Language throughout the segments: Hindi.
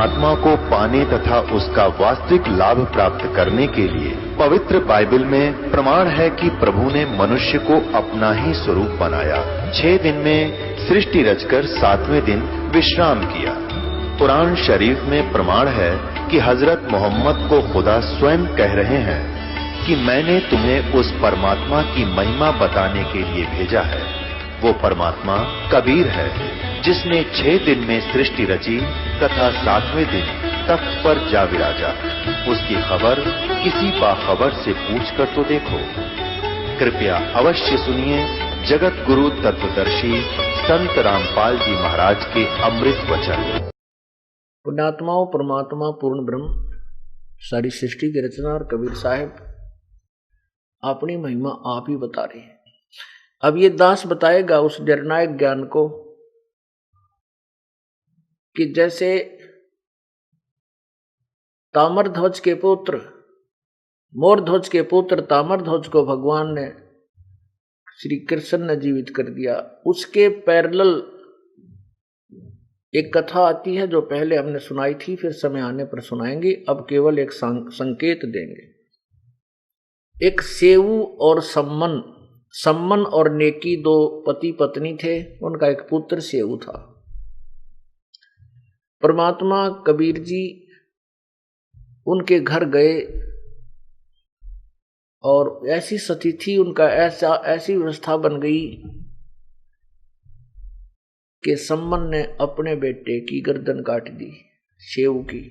परमात्मा को पाने तथा उसका वास्तविक लाभ प्राप्त करने के लिए पवित्र बाइबल में प्रमाण है कि प्रभु ने मनुष्य को अपना ही स्वरूप बनाया। 6 दिन में सृष्टि रचकर 7वें दिन विश्राम किया। कुरान शरीफ में प्रमाण है कि हजरत मोहम्मद को खुदा स्वयं कह रहे हैं कि मैंने तुम्हें उस परमात्मा की महिमा बताने के लिए भेजा है। वो परमात्मा कबीर है जिसने 6 दिन में सृष्टि रची तथा 7वें दिन तख्त पर जा विराजा। उसकी खबर किसी बाखबर से पूछकर तो देखो। कृपया अवश्य सुनिए जगत गुरु तत्वदर्शी संत रामपाल जी महाराज के अमृत वचन। पुण्यात्माओं, परमात्मा पूर्ण ब्रह्म सारी सृष्टि की रचना और कबीर साहब अपनी महिमा आप ही बता रहे हैं। अब ये दास बताएगा उस निर्णायक ज्ञान को कि जैसे ताम्रध्वज के पुत्र मोरध्वज के पुत्र ताम्रध्वज को भगवान ने श्री कृष्ण ने जीवित कर दिया, उसके पैरेलल एक कथा आती है जो पहले हमने सुनाई थी, फिर समय आने पर सुनाएंगे। अब केवल एक संकेत देंगे। एक सेऊ और सम्मन और नेकी 2 पति पत्नी थे। उनका एक पुत्र सेऊ था। परमात्मा कबीर जी उनके घर गए और ऐसी स्थिति थी, उनका ऐसी व्यवस्था बन गई कि सम्मन ने अपने बेटे की गर्दन काट दी, सेऊ की,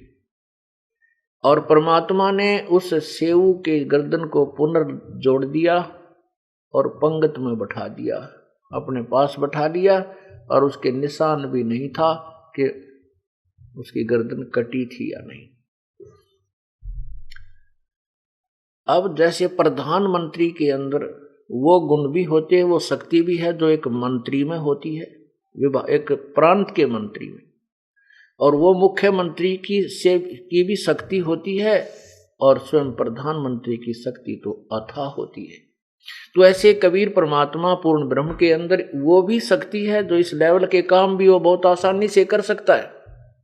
और परमात्मा ने उस सेऊ के गर्दन को पुनर्जोड़ दिया और पंगत में बैठा दिया, अपने पास बैठा दिया, और उसके निशान भी नहीं था कि उसकी गर्दन कटी थी या नहीं। अब जैसे प्रधानमंत्री के अंदर वो गुण भी होते हैं, वो शक्ति भी है जो एक मंत्री में होती है, एक प्रांत के मंत्री में, और वो मुख्यमंत्री की भी शक्ति होती है, और स्वयं प्रधानमंत्री की शक्ति तो अथाह होती है। तो ऐसे कबीर परमात्मा पूर्ण ब्रह्म के अंदर वो भी शक्ति है जो इस लेवल के काम भी वो बहुत आसानी से कर सकता है,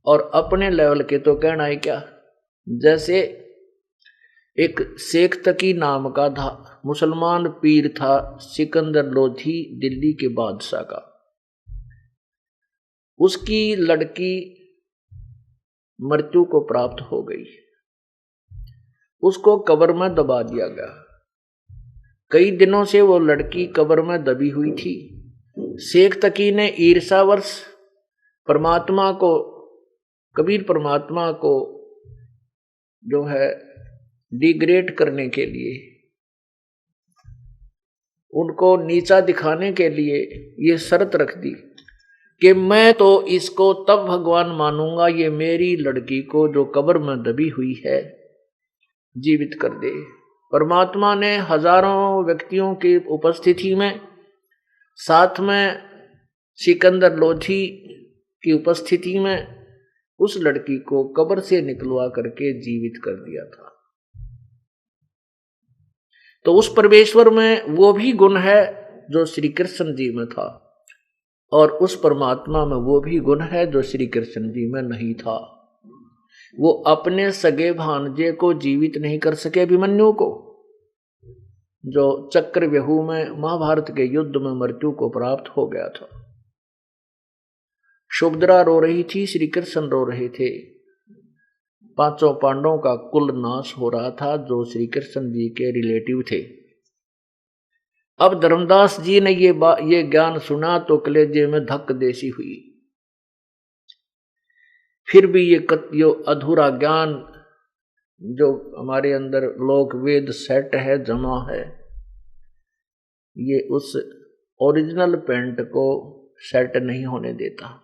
और अपने लेवल के तो कहना है क्या। जैसे एक शेख तकी नाम का था, मुसलमान पीर था, सिकंदर लोधी दिल्ली के बादशाह का। उसकी लड़की मृत्यु को प्राप्त हो गई, उसको कब्र में दबा दिया गया। कई दिनों से वो लड़की कब्र में दबी हुई थी। शेख तकी ने ईर्ष्यावश कबीर परमात्मा को जो है डिग्रेड करने के लिए, उनको नीचा दिखाने के लिए ये शर्त रख दी कि मैं तो इसको तब भगवान मानूंगा ये मेरी लड़की को जो कब्र में दबी हुई है जीवित कर दे। परमात्मा ने हजारों व्यक्तियों की उपस्थिति में, साथ में सिकंदर लोधी की उपस्थिति में, उस लड़की को कब्र से निकलवा करके जीवित कर दिया था। तो उस परमेश्वर में वो भी गुण है जो श्री कृष्ण जी में था, और उस परमात्मा में वो भी गुण है जो श्री कृष्ण जी में नहीं था। वो अपने सगे भांजे को जीवित नहीं कर सके, अभिमन्यु को, जो चक्रव्यूह में महाभारत के युद्ध में मृत्यु को प्राप्त हो गया था। सुभद्रा रो रही थी, श्री कृष्ण रो रहे थे। 5 पांडवों का कुल नाश हो रहा था जो श्री कृष्ण जी के रिलेटिव थे। अब धर्मदास जी ने ये ज्ञान सुना तो कलेजे में धक देसी हुई। फिर भी ये अधूरा ज्ञान जो हमारे अंदर लोक वेद सेट है, जमा है, ये उस ओरिजिनल पेंट को सेट नहीं होने देता।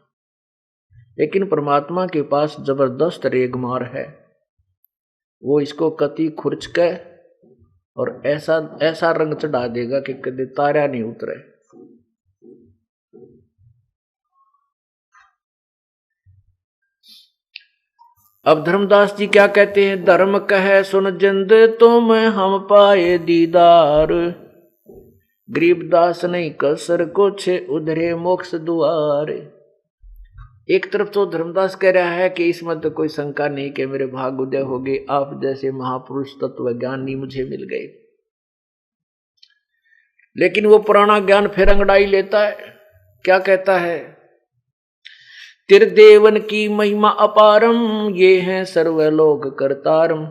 लेकिन परमात्मा के पास जबरदस्त रेगमार है, वो इसको कति खुरच के और ऐसा रंग चढ़ा देगा कि कभी तारा नहीं उतरे। अब धर्मदास जी क्या कहते हैं? धर्म कहे सुन जिंद तुम हम पाए दीदार, गरीबदास नहीं कसर कुछ उधरे मोक्ष दुआर। एक तरफ तो धर्मदास कह रहा है कि इसमें तो कोई शंका नहीं कि मेरे भाग उदय हो गए, आप जैसे महापुरुष तत्व ज्ञानी मुझे मिल गए। लेकिन वो पुराना ज्ञान फिर अंगड़ाई लेता है, क्या कहता है? त्रिदेवन की महिमा अपारम, ये है सर्वलोक करतारम।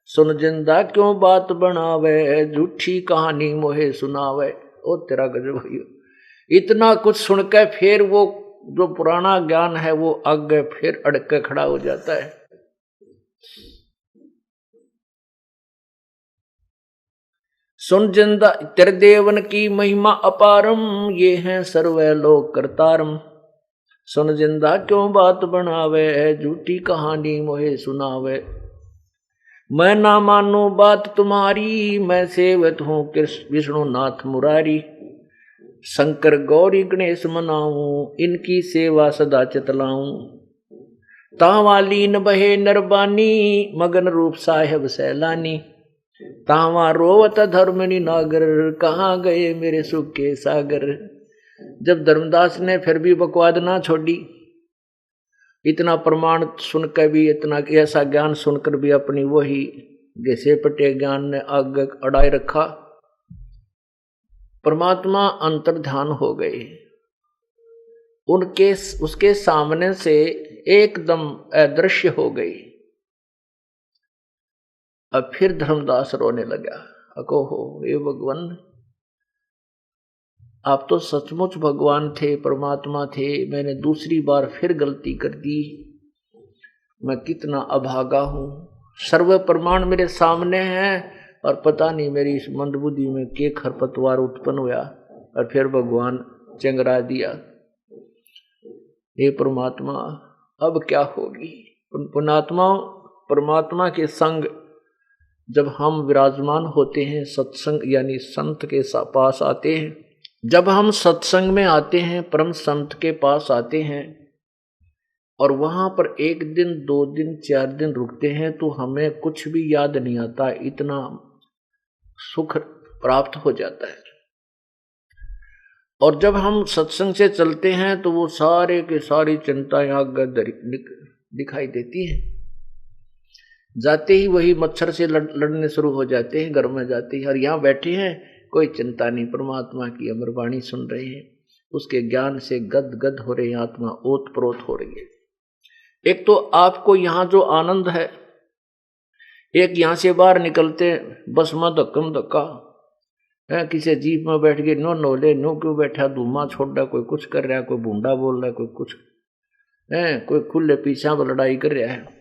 सुन जिंदा क्यों बात बनावे, झूठी कहानी मोहे सुनावे। ओ तेरा गजब भैया, इतना कुछ सुनकर फिर वो जो पुराना ज्ञान है वो आगे फिर अड़क के खड़ा हो जाता है। सुन जिंदा त्रिदेवन की महिमा अपारम, ये है सर्वलोक करतारम। सुन जिंदा क्यों बात बनावे, झूठी कहानी मोहे सुनावे। मैं ना मानू बात तुम्हारी, मैं सेवत हूँ कृष्ण विष्णु नाथ मुरारी। शंकर गौरी गणेश मनाऊं, इनकी सेवा सदा चितलाऊं। तावालीन बहे नरबानी, मगन रूप साहेब सैलानी। तावा रोवत धर्मनि नागर, कहाँ गए मेरे सुख के सागर। जब धर्मदास ने फिर भी बकवाद ना छोड़ी, इतना प्रमाण सुनकर भी, इतना ऐसा ज्ञान सुनकर भी अपनी वही घिसे पटे ज्ञान ने आगे अड़ाए रखा। परमात्मा अंतर्ध्यान हो गए, उसके सामने से एकदम अदृश्य हो गई। अब फिर धर्मदास रोने लगा, अको हो ये भगवान, आप तो सचमुच भगवान थे, परमात्मा थे, मैंने दूसरी बार फिर गलती कर दी। मैं कितना अभागा हूं, सर्व प्रमाण मेरे सामने हैं और पता नहीं मेरी इस मंदबुद्धि में के खरपतवार उत्पन्न हुआ और फिर भगवान चंगरा दिया। हे परमात्मा अब क्या होगी? परमात्मा के संग जब हम विराजमान होते हैं, सत्संग यानी संत के पास आते हैं, जब हम सत्संग में आते हैं, परम संत के पास आते हैं और वहां पर 1 दिन 2 दिन 4 दिन रुकते हैं तो हमें कुछ भी याद नहीं आता, इतना सुख प्राप्त हो जाता है। और जब हम सत्संग से चलते हैं तो वो सारे के सारी चिंताएं आगे दिखाई देती हैं। जाते ही वही मच्छर से लड़ने शुरू हो जाते हैं, घर में जाते ही। और यहाँ बैठे हैं, कोई चिंता नहीं, परमात्मा की अमर वाणी सुन रहे हैं, उसके ज्ञान से गद गद हो रहे हैं, आत्मा ओत प्रोत हो रही है। एक तो आपको यहाँ जो आनंद है, एक यहाँ से बाहर निकलते बस में धक्कम धक्का है, किसी जीप में बैठ गए, नो नोले नो क्यों बैठा, धुआं छोड़ रहा, कोई कुछ कर रहा है, कोई बूंदा बोल रहा है, कोई कुछ है, कोई खुले पीछा पर लड़ाई कर रहा है।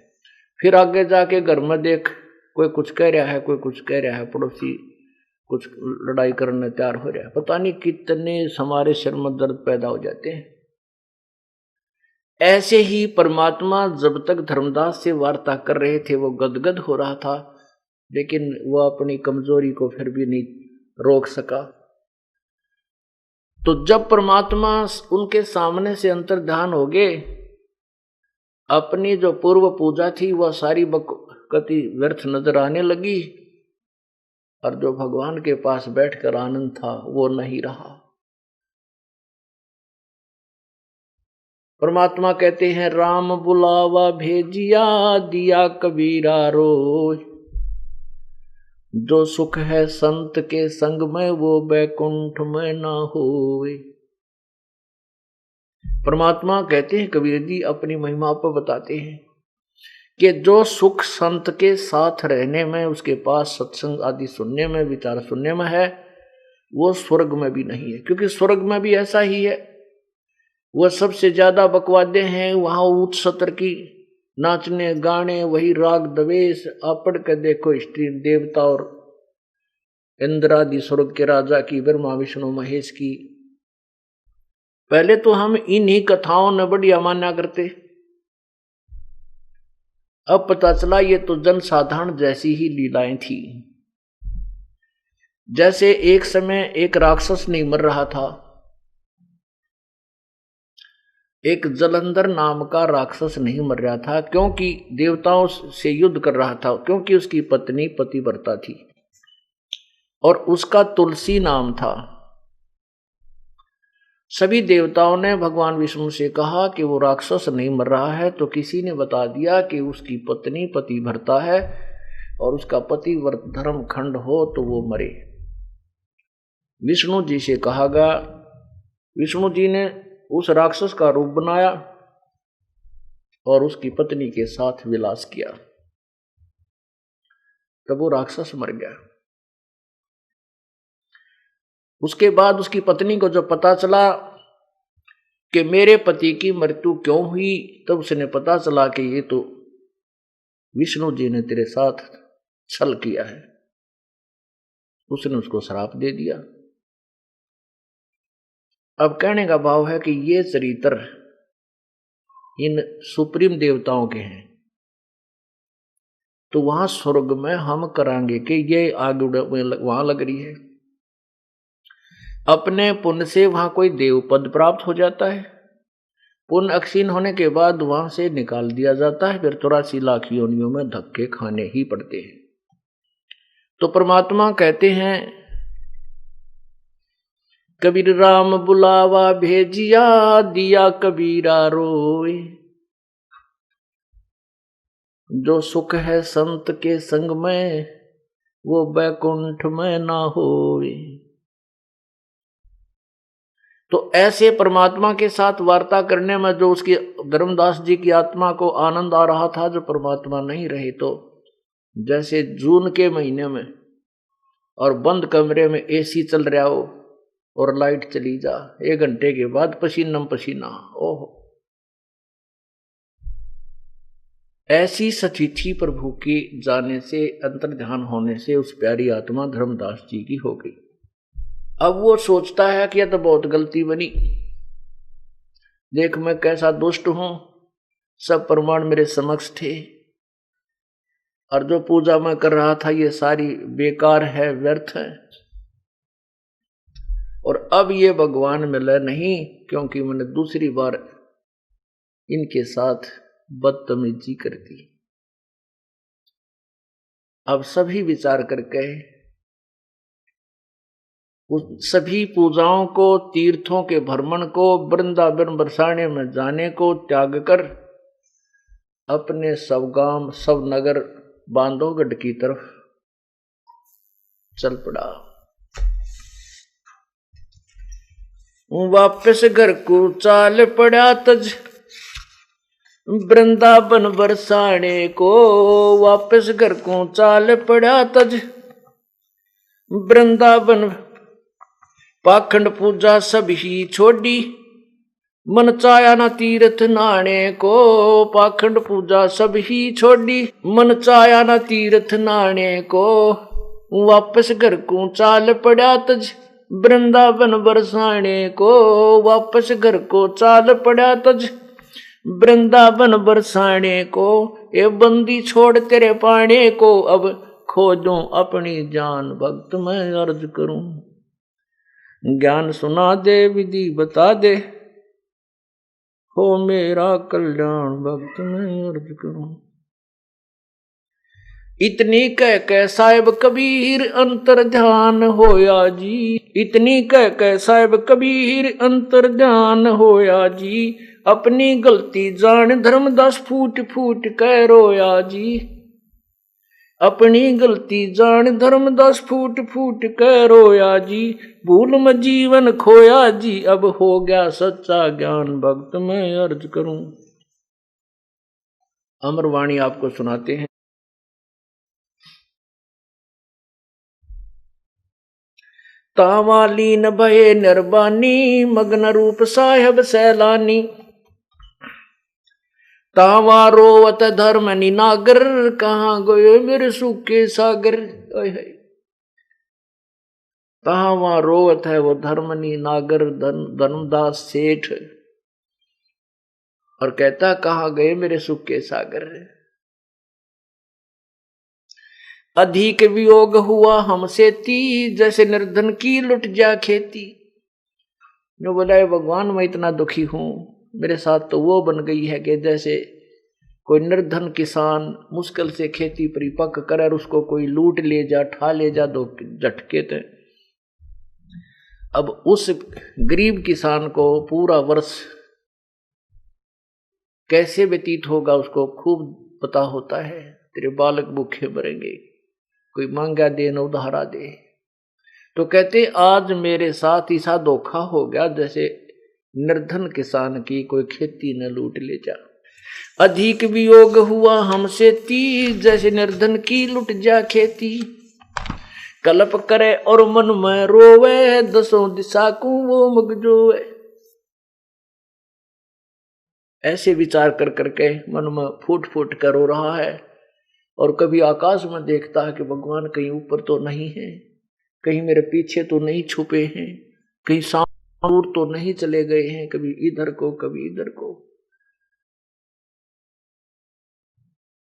फिर आगे जाके घर में देख, कोई कुछ कह रहा है, कोई कुछ कह रहा है, पड़ोसी कुछ लड़ाई करने तैयार हो रहा है। पता नहीं कितने हमारे सिर में दर्द पैदा हो जाते हैं। ऐसे ही परमात्मा जब तक धर्मदास से वार्ता कर रहे थे वो गदगद हो रहा था, लेकिन वो अपनी कमजोरी को फिर भी नहीं रोक सका। तो जब परमात्मा उनके सामने से अंतर्ध्यान हो गए, अपनी जो पूर्व पूजा थी वह सारी बकती व्यर्थ नजर आने लगी और जो भगवान के पास बैठकर आनंद था वो नहीं रहा। परमात्मा कहते हैं, राम बुलावा भेजिया, दिया कबीरा रोय। जो सुख है संत के संग में, वो बैकुंठ में ना होवे। परमात्मा कहते हैं, कबीर जी अपनी महिमा पर बताते हैं कि जो सुख संत के साथ रहने में, उसके पास सत्संग आदि सुनने में, विचार सुनने में है, वो स्वर्ग में भी नहीं है। क्योंकि स्वर्ग में भी ऐसा ही है, वह सबसे ज्यादा बकवादे हैं, वहां उच्च सत्र की नाचने गाने, वही राग दवेश। आप पढ़ कर देखो स्त्री देवता और इंद्रादि स्वर्ग के राजा की, ब्रह्मा विष्णु महेश की। पहले तो हम इन्हीं कथाओं ने बढ़िया माना करते, अब पता चला ये तो जनसाधारण जैसी ही लीलाएं थी। जैसे एक समय एक राक्षस नहीं मर रहा था, एक जलंधर नाम का राक्षस नहीं मर रहा था, क्योंकि देवताओं से युद्ध कर रहा था, क्योंकि उसकी पत्नी पतिव्रता थी और उसका तुलसी नाम था। सभी देवताओं ने भगवान विष्णु से कहा कि वो राक्षस नहीं मर रहा है, तो किसी ने बता दिया कि उसकी पत्नी पति भरता है और उसका पति व्रत धर्म खंड हो तो वो मरे। विष्णु जी से कहा गया, विष्णु जी ने उस राक्षस का रूप बनाया और उसकी पत्नी के साथ विलास किया, तब वो राक्षस मर गया। उसके बाद उसकी पत्नी को जब पता चला कि मेरे पति की मृत्यु क्यों हुई, तब उसने पता चला कि ये तो विष्णु जी ने तेरे साथ छल किया है। उसने उसको श्राप दे दिया। अब कहने का भाव है कि ये चरित्र इन सुप्रीम देवताओं के हैं, तो वहां स्वर्ग में हम करांगे कि ये आग वहां लग रही है। अपने पुण्य से वहां कोई देव पद प्राप्त हो जाता है, पुण्य अक्षीण होने के बाद वहां से निकाल दिया जाता है, फिर 84 लाख योनियों में धक्के खाने ही पड़ते हैं। तो परमात्मा कहते हैं, कबीर राम बुलावा भेजिया, दिया कबीरा रोए। जो सुख है संत के संग में, वो बैकुंठ में ना होए। तो ऐसे परमात्मा के साथ वार्ता करने में जो उसकी धर्मदास जी की आत्मा को आनंद आ रहा था, जो परमात्मा नहीं रहे, तो जैसे जून के महीने में और बंद कमरे में एसी चल रहा हो और लाइट चली जा, 1 घंटे के बाद पसीना पसीना, ओहो। ऐसी सचिथि प्रभु के जाने से, अंतर्ध्यान होने से उस प्यारी आत्मा धर्मदास जी की हो गई। अब वो सोचता है कि यह तो बहुत गलती बनी, देख मैं कैसा दुष्ट हूं, सब प्रमाण मेरे समक्ष थे, और जो पूजा मैं कर रहा था ये सारी बेकार है, व्यर्थ है, और अब ये भगवान मिले नहीं, क्योंकि मैंने दूसरी बार इनके साथ बदतमीजी कर दी। अब सभी विचार करके उस सभी पूजाओं को, तीर्थों के भ्रमण को, वृंदावन बरसाने में जाने को त्याग कर अपने सब गांव सब नगर बांधवगढ़ की तरफ चल पड़ा। वापस घर को चाल पड़ा तज, वृंदावन बरसाने को। वापस घर को चाल पड़ा तज, वृंदावन पाखंड पूजा सब ही छोड़ी, मन चाया ना तीर्थ नाने को। पाखंड पूजा सब ही छोड़ी, मन चाया ना तीर्थ नाने को। वापस घर को चाल पड़ा तज, वृंदावन बरसाने को। वापस घर को चाल पड़ा तज, वृंदावन बरसाने को। ये बंदी छोड़ तेरे पाने को, अब खोजूं अपनी जान, भक्त मैं अर्ज करूं। ज्ञान सुना दे, विधि बता दे, हो मेरा कल्याण, भक्त मैं अर्ज करूं। इतनी कह साहिब कबीर अंतर ध्यान होया जी। इतनी कह साहिब कबीर अंतर ध्यान होया जी। अपनी गलती जान धर्मदास फूट फूट कह रोया जी। अपनी गलती जान धर्मदास फूट फूट कह रोया जी। भूल में जीवन खोया जी, अब हो गया सच्चा ज्ञान, भक्त मैं अर्ज करूं। अमरवाणी आपको सुनाते हैं। तावालीन भये निर्बानी, मग्न रूप साहेब सैलानी। तावा रोवत धर्म निनागर, कहाँ गए मेरे सूखे सागर। तावा रोवत है वो धर्मनी नागर धर्मदास सेठ, और कहता कहाँ गए मेरे सूखे सागर। अधिक वियोग हुआ हमसे ती, जैसे निर्धन की लुट जा खेती। जो बोला भगवान मैं इतना दुखी हूं, मेरे साथ तो वो बन गई है कि जैसे कोई निर्धन किसान मुश्किल से खेती परिपक्व करे और उसको कोई लूट ले जा, ठा ले जा दो झटके थे। अब उस गरीब किसान को पूरा वर्ष कैसे व्यतीत होगा उसको खूब पता होता है। तेरे बालक भूखे मरेंगे, कोई मांगा दे न उधारा दे। तो कहते आज मेरे साथ ऐसा धोखा हो गया जैसे निर्धन किसान की कोई खेती न लूट ले जा। अधिक वियोग हुआ हमसे तीज, जैसे निर्धन की लुट जा खेती। कल्प करे और मन में रोवे, दसों दिशा को वो मगजोवे। ऐसे विचार कर करके मन में फूट फूट कर रो रहा है। और कभी आकाश में देखता है कि भगवान कहीं ऊपर तो नहीं है, कहीं मेरे पीछे तो नहीं छुपे हैं, कहीं दूर तो नहीं चले गए हैं, कभी इधर को कभी इधर को।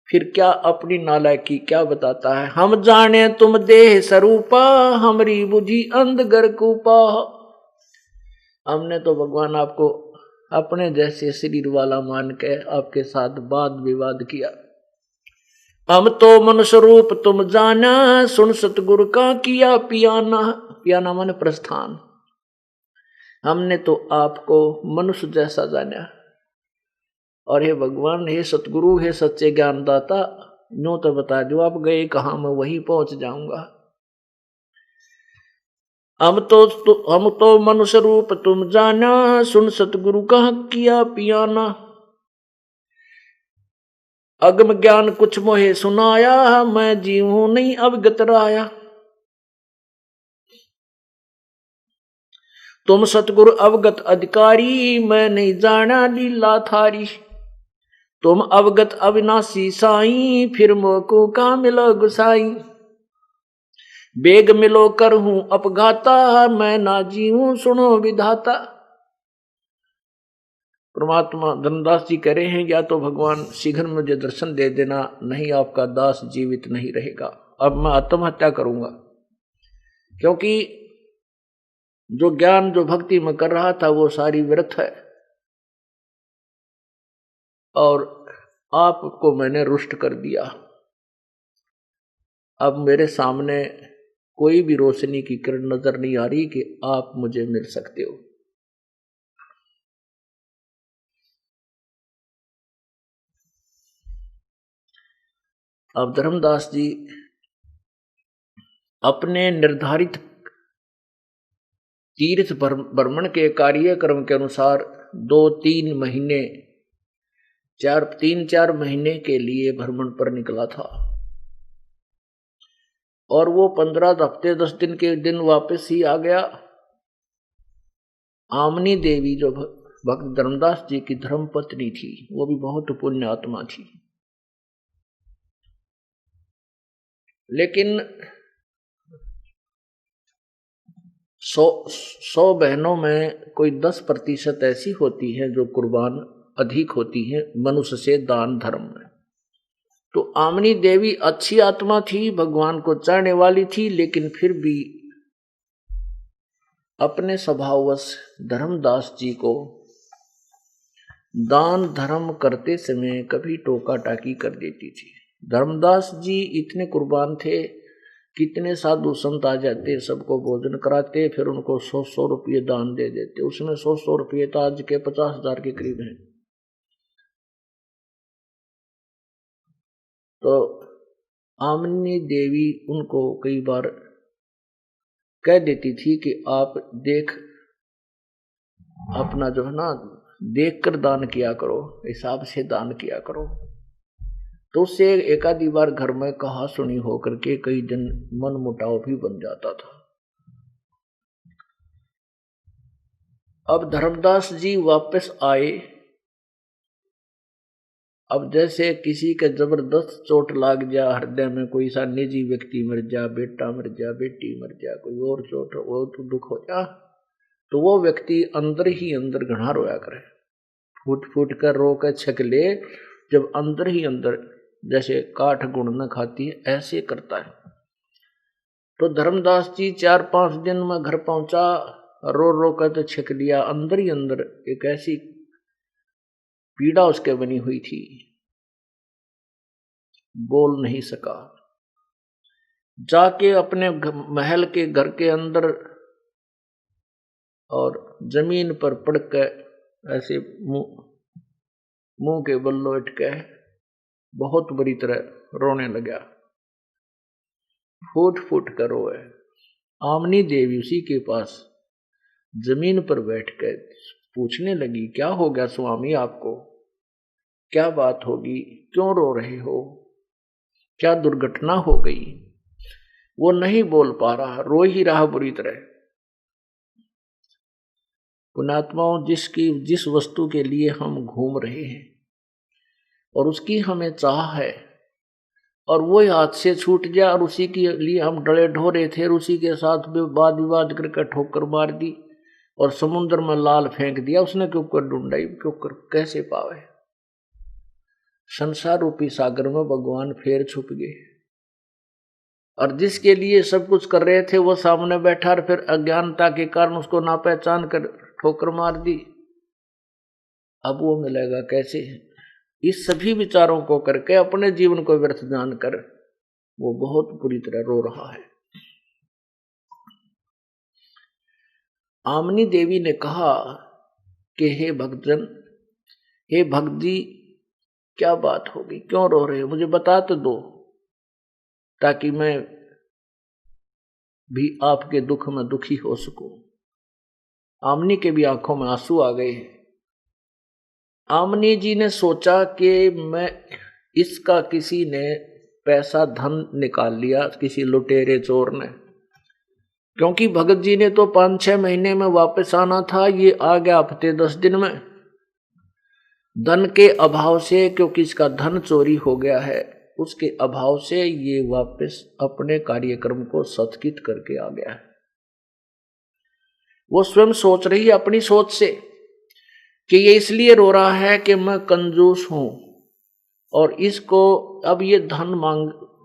फिर क्या अपनी नालायकी क्या बताता है, हम जाने तुम देह स्वरूपा, हमरी बुझी अंधगर कूपा। हमने तो भगवान आपको अपने जैसे शरीर वाला मान के आपके साथ वाद विवाद किया। हम तो मनुष्य रूप तुम जाना, सुन सतगुरु का किया पियाना। पियाना माने प्रस्थान। हमने तो आपको मनुष्य जैसा जाना। और हे भगवान, हे सतगुरु, हे सच्चे ज्ञानदाता, यूं तो बता दो आप गए कहां, मैं वहीं पहुंच जाऊंगा। हम तो मनुष्य रूप तुम जाना, सुन सतगुरु का किया पियाना। अगम ज्ञान कुछ मोहे सुनाया, मैं जीव नहीं अवगत राया। तुम सतगुरु अवगत अधिकारी, मैं नहीं जाना लीला थारी। तुम अवगत अविनाशी साई, फिर मोको का मिलो गुसाई। बेग मिलो कर हूं अपघाता, मैं ना जीऊं सुनो विधाता। परमात्मा धर्मदास जी कह रहे हैं, या तो भगवान शीघ्र मुझे दर्शन दे देना, नहीं आपका दास जीवित नहीं रहेगा। अब मैं आत्महत्या करूंगा, क्योंकि जो ज्ञान जो भक्ति में कर रहा था वो सारी व्यर्थ है, और आपको मैंने रुष्ट कर दिया। अब मेरे सामने कोई भी रोशनी की किरण नजर नहीं आ रही कि आप मुझे मिल सकते हो। अब धर्मदास जी अपने निर्धारित तीर्थ भ्रमण के कार्यक्रम के अनुसार 2-3 महीने 3-4 महीने के लिए भ्रमण पर निकला था, और वो 15 हफ्ते 10 दिन के दिन वापस ही आ गया। आमनी देवी जो भक्त धर्मदास जी की धर्मपत्नी थी, वो भी बहुत पुण्य आत्मा थी, लेकिन 100 बहनों में कोई 10% ऐसी होती है जो कुर्बान अधिक होती है मनुष्य से दान धर्म में। तो आमनी देवी अच्छी आत्मा थी, भगवान को चाहने वाली थी, लेकिन फिर भी अपने स्वभाववश धर्मदास जी को दान धर्म करते समय कभी टोका टाकी कर देती थी। धर्मदास जी इतने कुर्बान थे, कितने साधु संत आ जाते, सबको भोजन कराते, फिर उनको 100 रुपये दान दे देते। उसमें 100 रुपये तो आज के 50,000 के करीब हैं। तो आमनी देवी उनको कई बार कह देती थी कि आप देख, अपना जो है ना देख कर दान किया करो, हिसाब से दान किया करो। तो उससे एक आधी बार घर में कहा सुनी होकर के कई दिन मन मुटाव भी बन जाता था। अब धर्मदास जी वापस आए। अब जैसे किसी के जबरदस्त चोट लाग जा हृदय में, कोई सा निजी व्यक्ति मर जा, बेटा मर जा, बेटी मर जा, कोई और चोट वो तो दुख हो जा, तो वो व्यक्ति अंदर ही अंदर घना रोया करे, फूट फूट कर रो कर छक ले, जब अंदर ही अंदर जैसे काठ गुण न खाती है ऐसे करता है। तो धर्मदास जी 4-5 दिन में घर पहुंचा, रो रो कर तो छक लिया, अंदर ही अंदर एक ऐसी पीड़ा उसके बनी हुई थी, बोल नहीं सका। जाके अपने महल के घर के अंदर और जमीन पर पड़कर ऐसे मुंह के बल लोट के बहुत बुरी तरह रोने लगा, फूट फूट कर रोए। आमनी देवी उसी के पास जमीन पर बैठकर पूछने लगी, क्या हो गया स्वामी, आपको क्या बात होगी, क्यों रो रहे हो, क्या दुर्घटना हो गई? वो नहीं बोल पा रहा, रो ही रहा बुरी तरह। पुण्यात्माओं, जिस वस्तु के लिए हम घूम रहे हैं और उसकी हमें चाह है और वो हाथ से छूट जाए और उसी के लिए हम डरे ढोरे थे और उसी के साथ वाद विवाद करके ठोकर मार दी और समुद्र में लाल फेंक दिया, उसने क्यों कर ढूंढाई, क्यों कर कैसे पावे? संसार रूपी सागर में भगवान फिर छुप गए और जिसके लिए सब कुछ कर रहे थे वो सामने बैठा और फिर अज्ञानता के कारण उसको ना पहचान कर ठोकर मार दी। अब वो मिलेगा कैसे? इस सभी विचारों को करके अपने जीवन को व्यर्थ जानकर वो बहुत बुरी तरह रो रहा है। आमनी देवी ने कहा कि हे भक्तजन, हे भक्त जी, क्या बात होगी, क्यों रो रहे हो, मुझे बता तो दो ताकि मैं भी आपके दुख में दुखी हो सकूं। आमनी के भी आंखों में आंसू आ गए। आमनी जी ने सोचा कि मैं इसका किसी ने पैसा धन निकाल लिया, किसी लुटेरे चोर ने, क्योंकि भगत जी ने तो 5-6 महीने में वापस आना था, ये आ गया हफ्ते 10 दिन में। धन के अभाव से, क्योंकि इसका धन चोरी हो गया है, उसके अभाव से ये वापस अपने कार्यक्रम को स्थगित करके आ गया है। वो स्वयं सोच रही है अपनी सोच से कि ये इसलिए रो रहा है कि मैं कंजूस हूं और इसको अब ये धन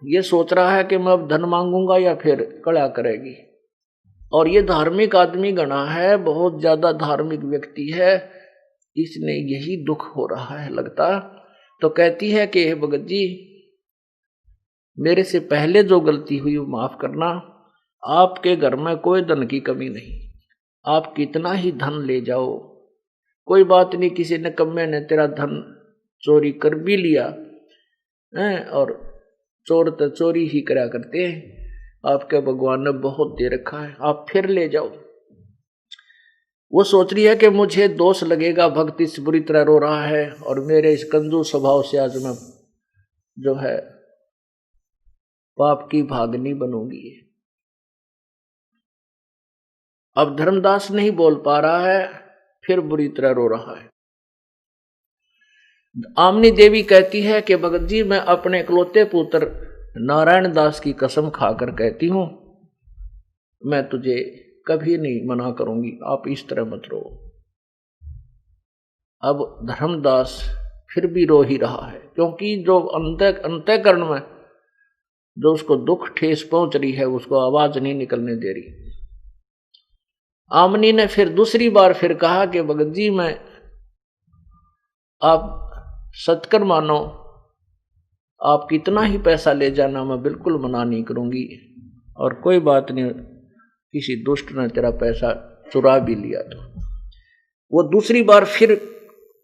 ये सोच रहा है कि मैं अब धन मांगूंगा या फिर कड़ा करेगी। और ये धार्मिक आदमी गणा है, बहुत ज्यादा धार्मिक व्यक्ति है, इसने यही दुख हो रहा है लगता। तो कहती है कि हे भगत जी, मेरे से पहले जो गलती हुई वो माफ करना, आपके घर में कोई धन की कमी नहीं, आप कितना ही धन ले जाओ, कोई बात नहीं, किसी निकम्मे ने तेरा धन चोरी कर भी लिया है, और चोर तो चोरी ही करा करते हैं, आपके भगवान ने बहुत दे रखा है, आप फिर ले जाओ। वो सोच रही है कि मुझे दोष लगेगा, भक्त इस बुरी तरह रो रहा है और मेरे इस कंजूस स्वभाव से आज मैं जो है पाप की भागनी बनूंगी। अब धर्मदास नहीं बोल पा रहा है, फिर बुरी तरह रो रहा है। आमनी देवी कहती है कि भगत जी, मैं अपने इकलौते पुत्र नारायण दास की कसम खाकर कहती हूं, मैं तुझे कभी नहीं मना करूंगी, आप इस तरह मत रो। अब धर्मदास फिर भी रो ही रहा है, क्योंकि जो अंतःकरण में जो उसको दुख ठेस पहुंच रही है उसको आवाज नहीं निकलने दे रही। आमनी ने फिर दूसरी बार फिर कहा कि भगत जी, मैं आप सत्कर मानो, आप कितना ही पैसा ले जाना, मैं बिल्कुल मना नहीं करूंगी, और कोई बात नहीं, किसी दुष्ट ने तेरा पैसा चुरा भी लिया तो। वो दूसरी बार फिर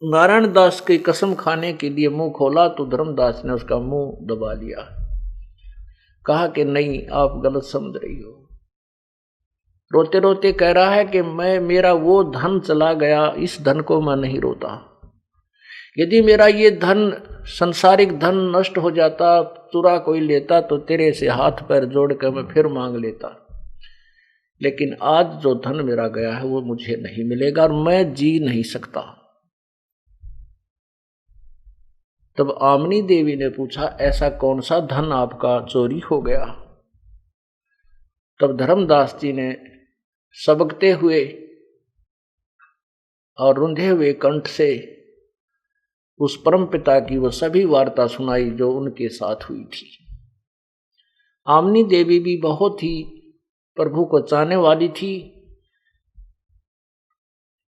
नारायण दास की कसम खाने के लिए मुंह खोला तो धर्मदास ने उसका मुंह दबा लिया, कहा कि नहीं, आप गलत समझ रही हो। रोते रोते कह रहा है कि मेरा वो धन चला गया, इस धन को मैं नहीं रोता। यदि मेरा ये धन, संसारिक धन नष्ट हो जाता, चुरा कोई लेता, तो तेरे से हाथ पैर जोड़ कर मैं फिर मांग लेता, लेकिन आज जो धन मेरा गया है वो मुझे नहीं मिलेगा और मैं जी नहीं सकता। तब आमनी देवी ने पूछा, ऐसा कौन सा धन आपका चोरी हो गया? तब धर्मदास जी ने सबकते हुए और रुंधे हुए कंठ से उस परम पिता की वो सभी वार्ता सुनाई जो उनके साथ हुई थी। आमनी देवी भी बहुत ही प्रभु को चाहने वाली थी,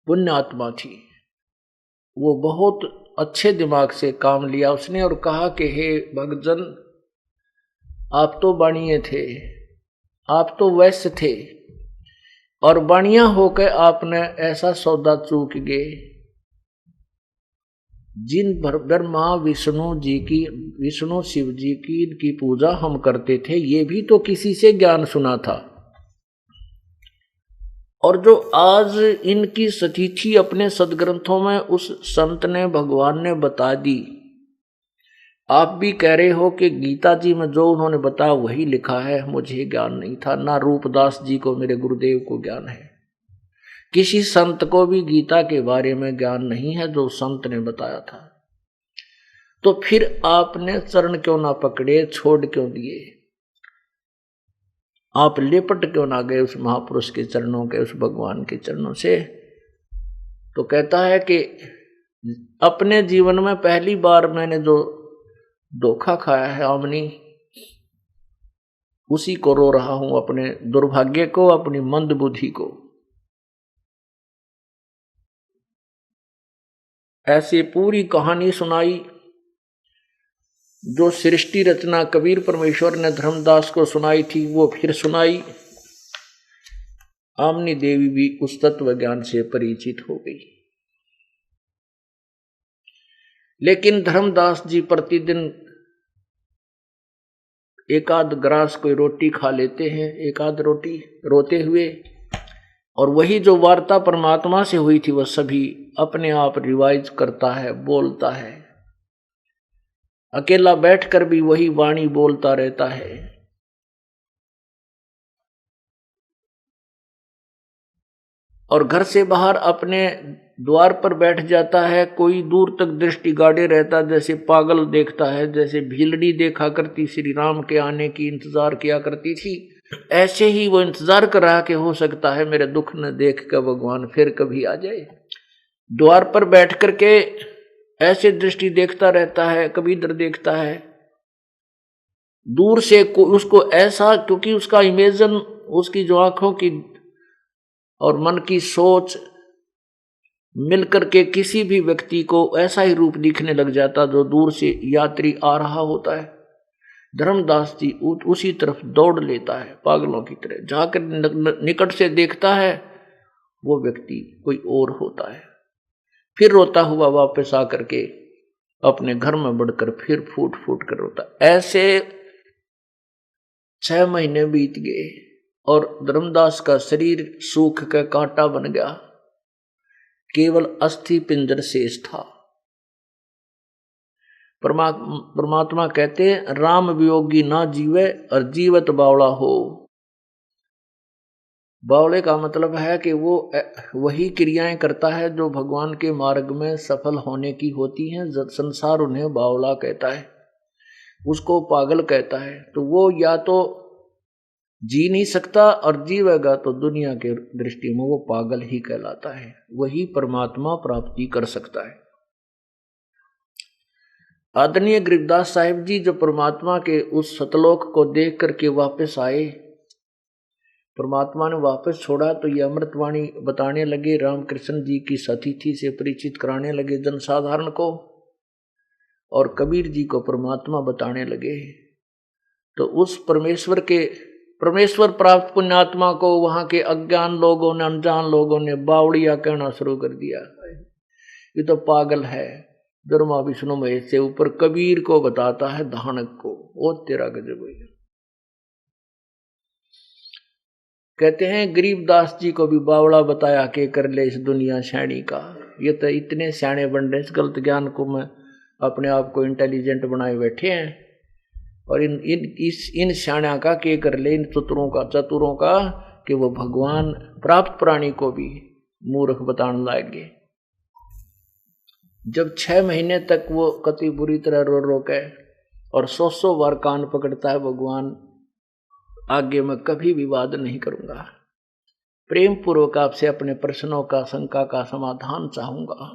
पुण्य आत्मा थी। वो बहुत अच्छे दिमाग से काम लिया उसने और कहा कि हे भक्तजन, आप तो बाणीय थे, आप तो वैश्य थे, और बढ़िया होकर आपने ऐसा सौदा चूक गए। जिन ब्रह्मा विष्णु शिव जी की इनकी पूजा हम करते थे, ये भी तो किसी से ज्ञान सुना था। और जो आज इनकी स्थिति अपने सदग्रंथों में उस संत ने भगवान ने बता दी। आप भी कह रहे हो कि गीता जी में जो उन्होंने बताया वही लिखा है, मुझे ज्ञान नहीं था, ना रूपदास जी को मेरे गुरुदेव को ज्ञान है, किसी संत को भी गीता के बारे में ज्ञान नहीं है जो संत ने बताया था। तो फिर आपने चरण क्यों ना पकड़े, छोड़ क्यों दिए, आप लिपट क्यों ना गए उस महापुरुष के चरणों के, उस भगवान के चरणों से। तो कहता है कि अपने जीवन में पहली बार मैंने जो धोखा खाया है आमनी, उसी को रो रहा हूं, अपने दुर्भाग्य को, अपनी मंद बुद्धि को। ऐसी पूरी कहानी सुनाई जो सृष्टि रचना कबीर परमेश्वर ने धर्मदास को सुनाई थी, वो फिर सुनाई। आमनी देवी भी उस तत्व ज्ञान से परिचित हो गई। लेकिन धर्मदास जी प्रतिदिन एक आध ग्रास कोई रोटी खा लेते हैं, एक आध रोटी रोते हुए, और वही जो वार्ता परमात्मा से हुई थी वह सभी अपने आप रिवाइज करता है, बोलता है। अकेला बैठकर भी वही वाणी बोलता रहता है। और घर से बाहर अपने द्वार पर बैठ जाता है, कोई दूर तक दृष्टि गाड़े रहता, जैसे पागल देखता है, जैसे भीलड़ी देखा करती श्री राम के आने की इंतजार किया करती थी, ऐसे ही वो इंतजार कर रहा कि हो सकता है मेरे दुख न देख कर भगवान फिर कभी आ जाए। द्वार पर बैठ करके ऐसे दृष्टि देखता रहता है, कभी इधर देखता है, दूर से उसको ऐसा, क्योंकि उसका इमेजन, उसकी जो आंखों की और मन की सोच मिलकर के किसी भी व्यक्ति को ऐसा ही रूप दिखने लग जाता जो दूर से यात्री आ रहा होता है। धर्मदास जी उसी तरफ दौड़ लेता है पागलों की तरह, जाकर निकट से देखता है वो व्यक्ति कोई और होता है। फिर रोता हुआ वापस आकर के अपने घर में बढ़कर फिर फूट फूट कर रोता। ऐसे 6 महीने बीत गए और धर्मदास का शरीर सूख का कांटा बन गया, केवल अस्थि पिंजर शेष था। परमात्मा कहते हैं राम वियोगी ना जीवे और जीवत बावड़ा हो। बावड़े का मतलब है कि वो वही क्रियाएं करता है जो भगवान के मार्ग में सफल होने की होती हैं। संसार उन्हें बावड़ा कहता है, उसको पागल कहता है। तो वो या तो जी नहीं सकता और जीवेगा तो दुनिया के दृष्टि में वो पागल ही कहलाता है। वही परमात्मा प्राप्ति कर सकता है। आदरणीय गरीबदास साहिब जी जो परमात्मा के उस सतलोक को देख करके वापस आए, परमात्मा ने वापस छोड़ा तो ये अमृतवाणी बताने लगे, रामकृष्ण जी की सतिथि से परिचित कराने लगे जनसाधारण को, और कबीर जी को परमात्मा बताने लगे। तो उस परमेश्वर प्राप्त पुण्यात्मा को वहां के अज्ञान लोगों ने, अनजान लोगों ने बावड़िया कहना शुरू कर दिया, ये तो पागल है। ब्रह्मा विष्णु महेश से ऊपर कबीर को बताता है धानक को, वो तेरा गजब हुई। कहते हैं गरीबदास जी को भी बावड़ा बताया कि कर ले इस दुनिया शैणी का। ये तो इतने सियाणे बन रहे, इस गलत ज्ञान को में अपने आप को इंटेलिजेंट बनाए बैठे हैं, और इन सियाणा का के कर ले, इन चतुरों का कि वो भगवान प्राप्त प्राणी को भी मूर्ख बताने लागे। जब 6 महीने तक वो कति बुरी तरह रो के और 100 बार कान पकड़ता है, भगवान आगे मैं कभी विवाद नहीं करूंगा, प्रेम पूर्वक आपसे अपने प्रश्नों का, शंका का समाधान चाहूंगा,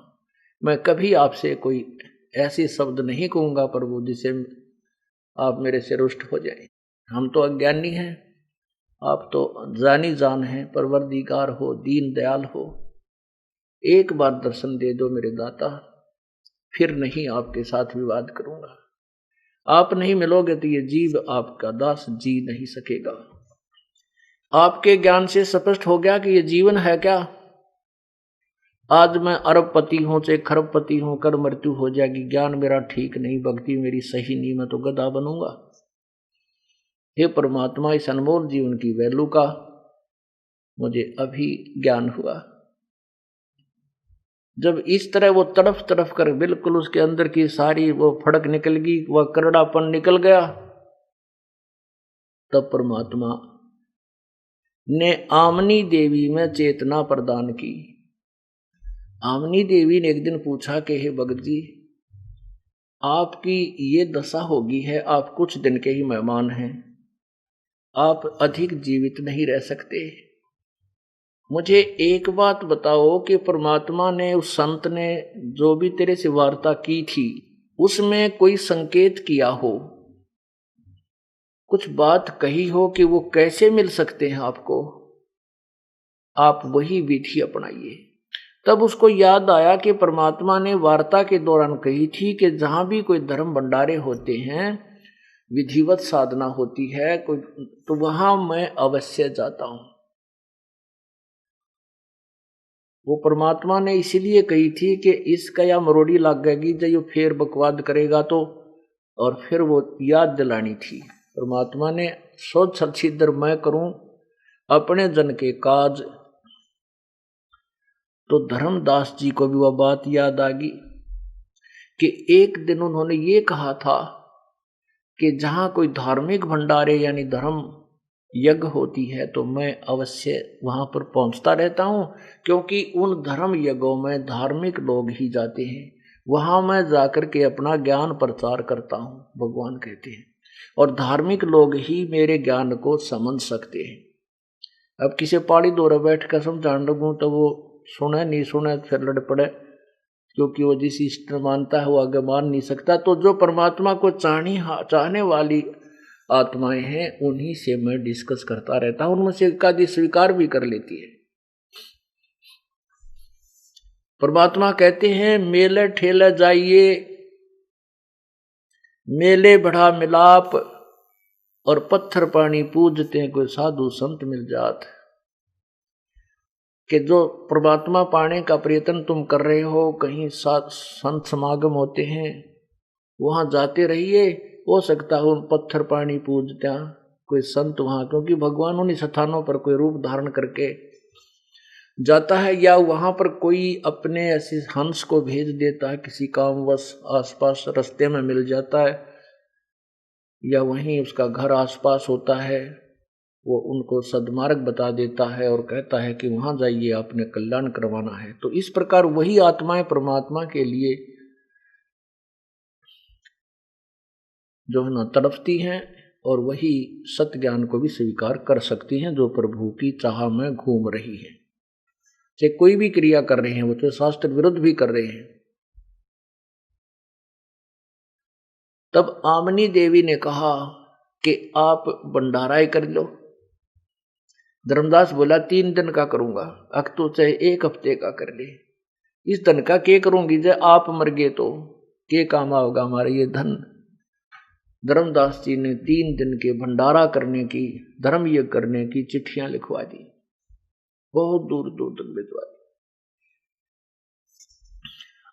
मैं कभी आपसे कोई ऐसी शब्द नहीं कहूंगा प्रभु जिसे आप मेरे से रुष्ट हो जाए। हम तो अज्ञानी हैं, आप तो जानी जान हैं, परवरदिगार हो, दीन दयाल हो, एक बार दर्शन दे दो मेरे दाता, फिर नहीं आपके साथ विवाद करूंगा। आप नहीं मिलोगे तो ये जीव आपका दास जी नहीं सकेगा। आपके ज्ञान से स्पष्ट हो गया कि ये जीवन है क्या? आज मैं अरबपति हूं चाहे खरबपति हूं, कर मृत्यु हो जाएगी, ज्ञान मेरा ठीक नहीं, भक्ति मेरी सही नहीं, मैं तो गधा बनूंगा। हे परमात्मा, इस अनमोल जीवन की वैल्यू का मुझे अभी ज्ञान हुआ। जब इस तरह वो तड़फ तड़फ कर बिल्कुल उसके अंदर की सारी वो फड़क निकल गई, वह करड़ापन निकल गया, तब परमात्मा ने आमनी देवी में चेतना प्रदान की। आमनी देवी ने एक दिन पूछा कि हे भगत जी, आपकी ये दशा होगी है, आप कुछ दिन के ही मेहमान हैं, आप अधिक जीवित नहीं रह सकते। मुझे एक बात बताओ कि परमात्मा ने, उस संत ने जो भी तेरे से वार्ता की थी, उसमें कोई संकेत किया हो, कुछ बात कही हो कि वो कैसे मिल सकते हैं आपको, आप वही विधि अपनाइए। तब उसको याद आया कि परमात्मा ने वार्ता के दौरान कही थी कि जहां भी कोई धर्म भंडारे होते हैं, विधिवत साधना होती है कोई, तो वहां मैं अवश्य जाता हूं। वो परमात्मा ने इसीलिए कही थी कि इसका या मरोड़ी लग गएगी जब ये फिर बकवाद करेगा तो, और फिर वो याद दिलानी थी। परमात्मा ने सोच सचिदर मैं करूं अपने जन के काज, तो धर्मदास जी को भी वह बात याद आ गई कि एक दिन उन्होंने ये कहा था कि जहां कोई धार्मिक भंडारे यानी धर्म यज्ञ होती है तो मैं अवश्य वहां पर पहुंचता रहता हूं, क्योंकि उन धर्म यज्ञों में धार्मिक लोग ही जाते हैं, वहां मैं जाकर के अपना ज्ञान प्रचार करता हूं, भगवान कहते हैं, और धार्मिक लोग ही मेरे ज्ञान को समझ सकते हैं। अब किसी पहाड़ी दौरे बैठ कर समझाने लगूं तो वो सुने नहीं सुने फिर लड़ पड़े, क्योंकि वो जिस इष्ट मानता है वो आगे मान नहीं सकता। तो जो परमात्मा को चाहने वाली आत्माएं हैं उन्हीं से मैं डिस्कस करता रहता हूं, उनमें से एकाधी स्वीकार भी कर लेती है। परमात्मा कहते हैं मेले ठेले जाइए, मेले बढ़ा मिलाप, और पत्थर पानी पूजते कोई साधु संत मिल जात। कि जो परमात्मा पाने का प्रयत्न तुम कर रहे हो, कहीं संत समागम होते हैं वहां जाते रहिए, हो सकता है उन पत्थर पानी पूजता कोई संत वहां, क्योंकि भगवान उन्हीं स्थानों पर कोई रूप धारण करके जाता है, या वहां पर कोई अपने ऐसे हंस को भेज देता है किसी कामवश, आसपास रास्ते में मिल जाता है, या वहीं उसका घर आसपास होता है, वो उनको सद्मार्ग बता देता है और कहता है कि वहां जाइए आपने कल्याण करवाना है। तो इस प्रकार वही आत्माएं परमात्मा के लिए जो है ना तड़पती हैं, और वही सत्य ज्ञान को भी स्वीकार कर सकती हैं जो प्रभु की चाह में घूम रही है। चाहे कोई भी क्रिया कर रहे हैं, वो तो शास्त्र विरुद्ध भी कर रहे हैं। तब आमनी देवी ने कहा कि आप भंडारा ही कर लो। धर्मदास बोला 3 दिन का करूंगा, अब तो चाहे 1 हफ्ते का कर ले, इस धन का क्या करूंगी, जब आप मर गए तो क्या काम आओगा हमारे ये धन। धर्मदास जी ने 3 दिन के भंडारा करने की, धर्म यज्ञ करने की चिट्ठियां लिखवा दी, बहुत दूर दूर तक भिजवा दी।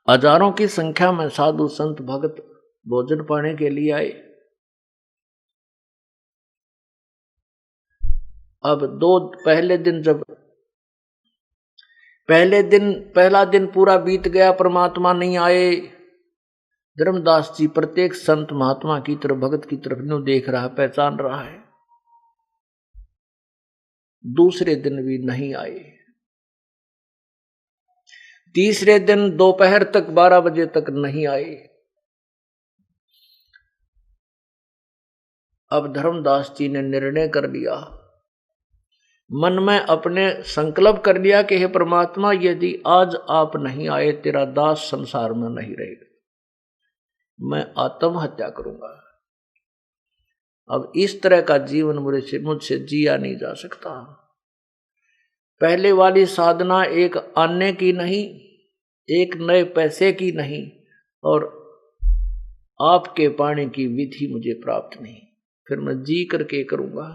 हजारों की संख्या में साधु संत भक्त भोजन पाने के लिए आए। अब पहला दिन पूरा बीत गया, परमात्मा नहीं आए। धर्मदास जी प्रत्येक संत महात्मा की तरफ, भगत की तरफ न्यू देख रहा, पहचान रहा है। दूसरे दिन भी नहीं आए। तीसरे दिन दोपहर तक 12 बजे तक नहीं आए। अब धर्मदास जी ने निर्णय कर लिया, मन में अपने संकल्प कर लिया कि हे परमात्मा, यदि आज आप नहीं आए, तेरा दास संसार में नहीं रहेगा, मैं आत्महत्या करूंगा। अब इस तरह का जीवन मुझसे जिया नहीं जा सकता। पहले वाली साधना एक आने की नहीं, एक नए पैसे की नहीं, और आपके पाने की विधि मुझे प्राप्त नहीं, फिर मैं जी करके करूंगा।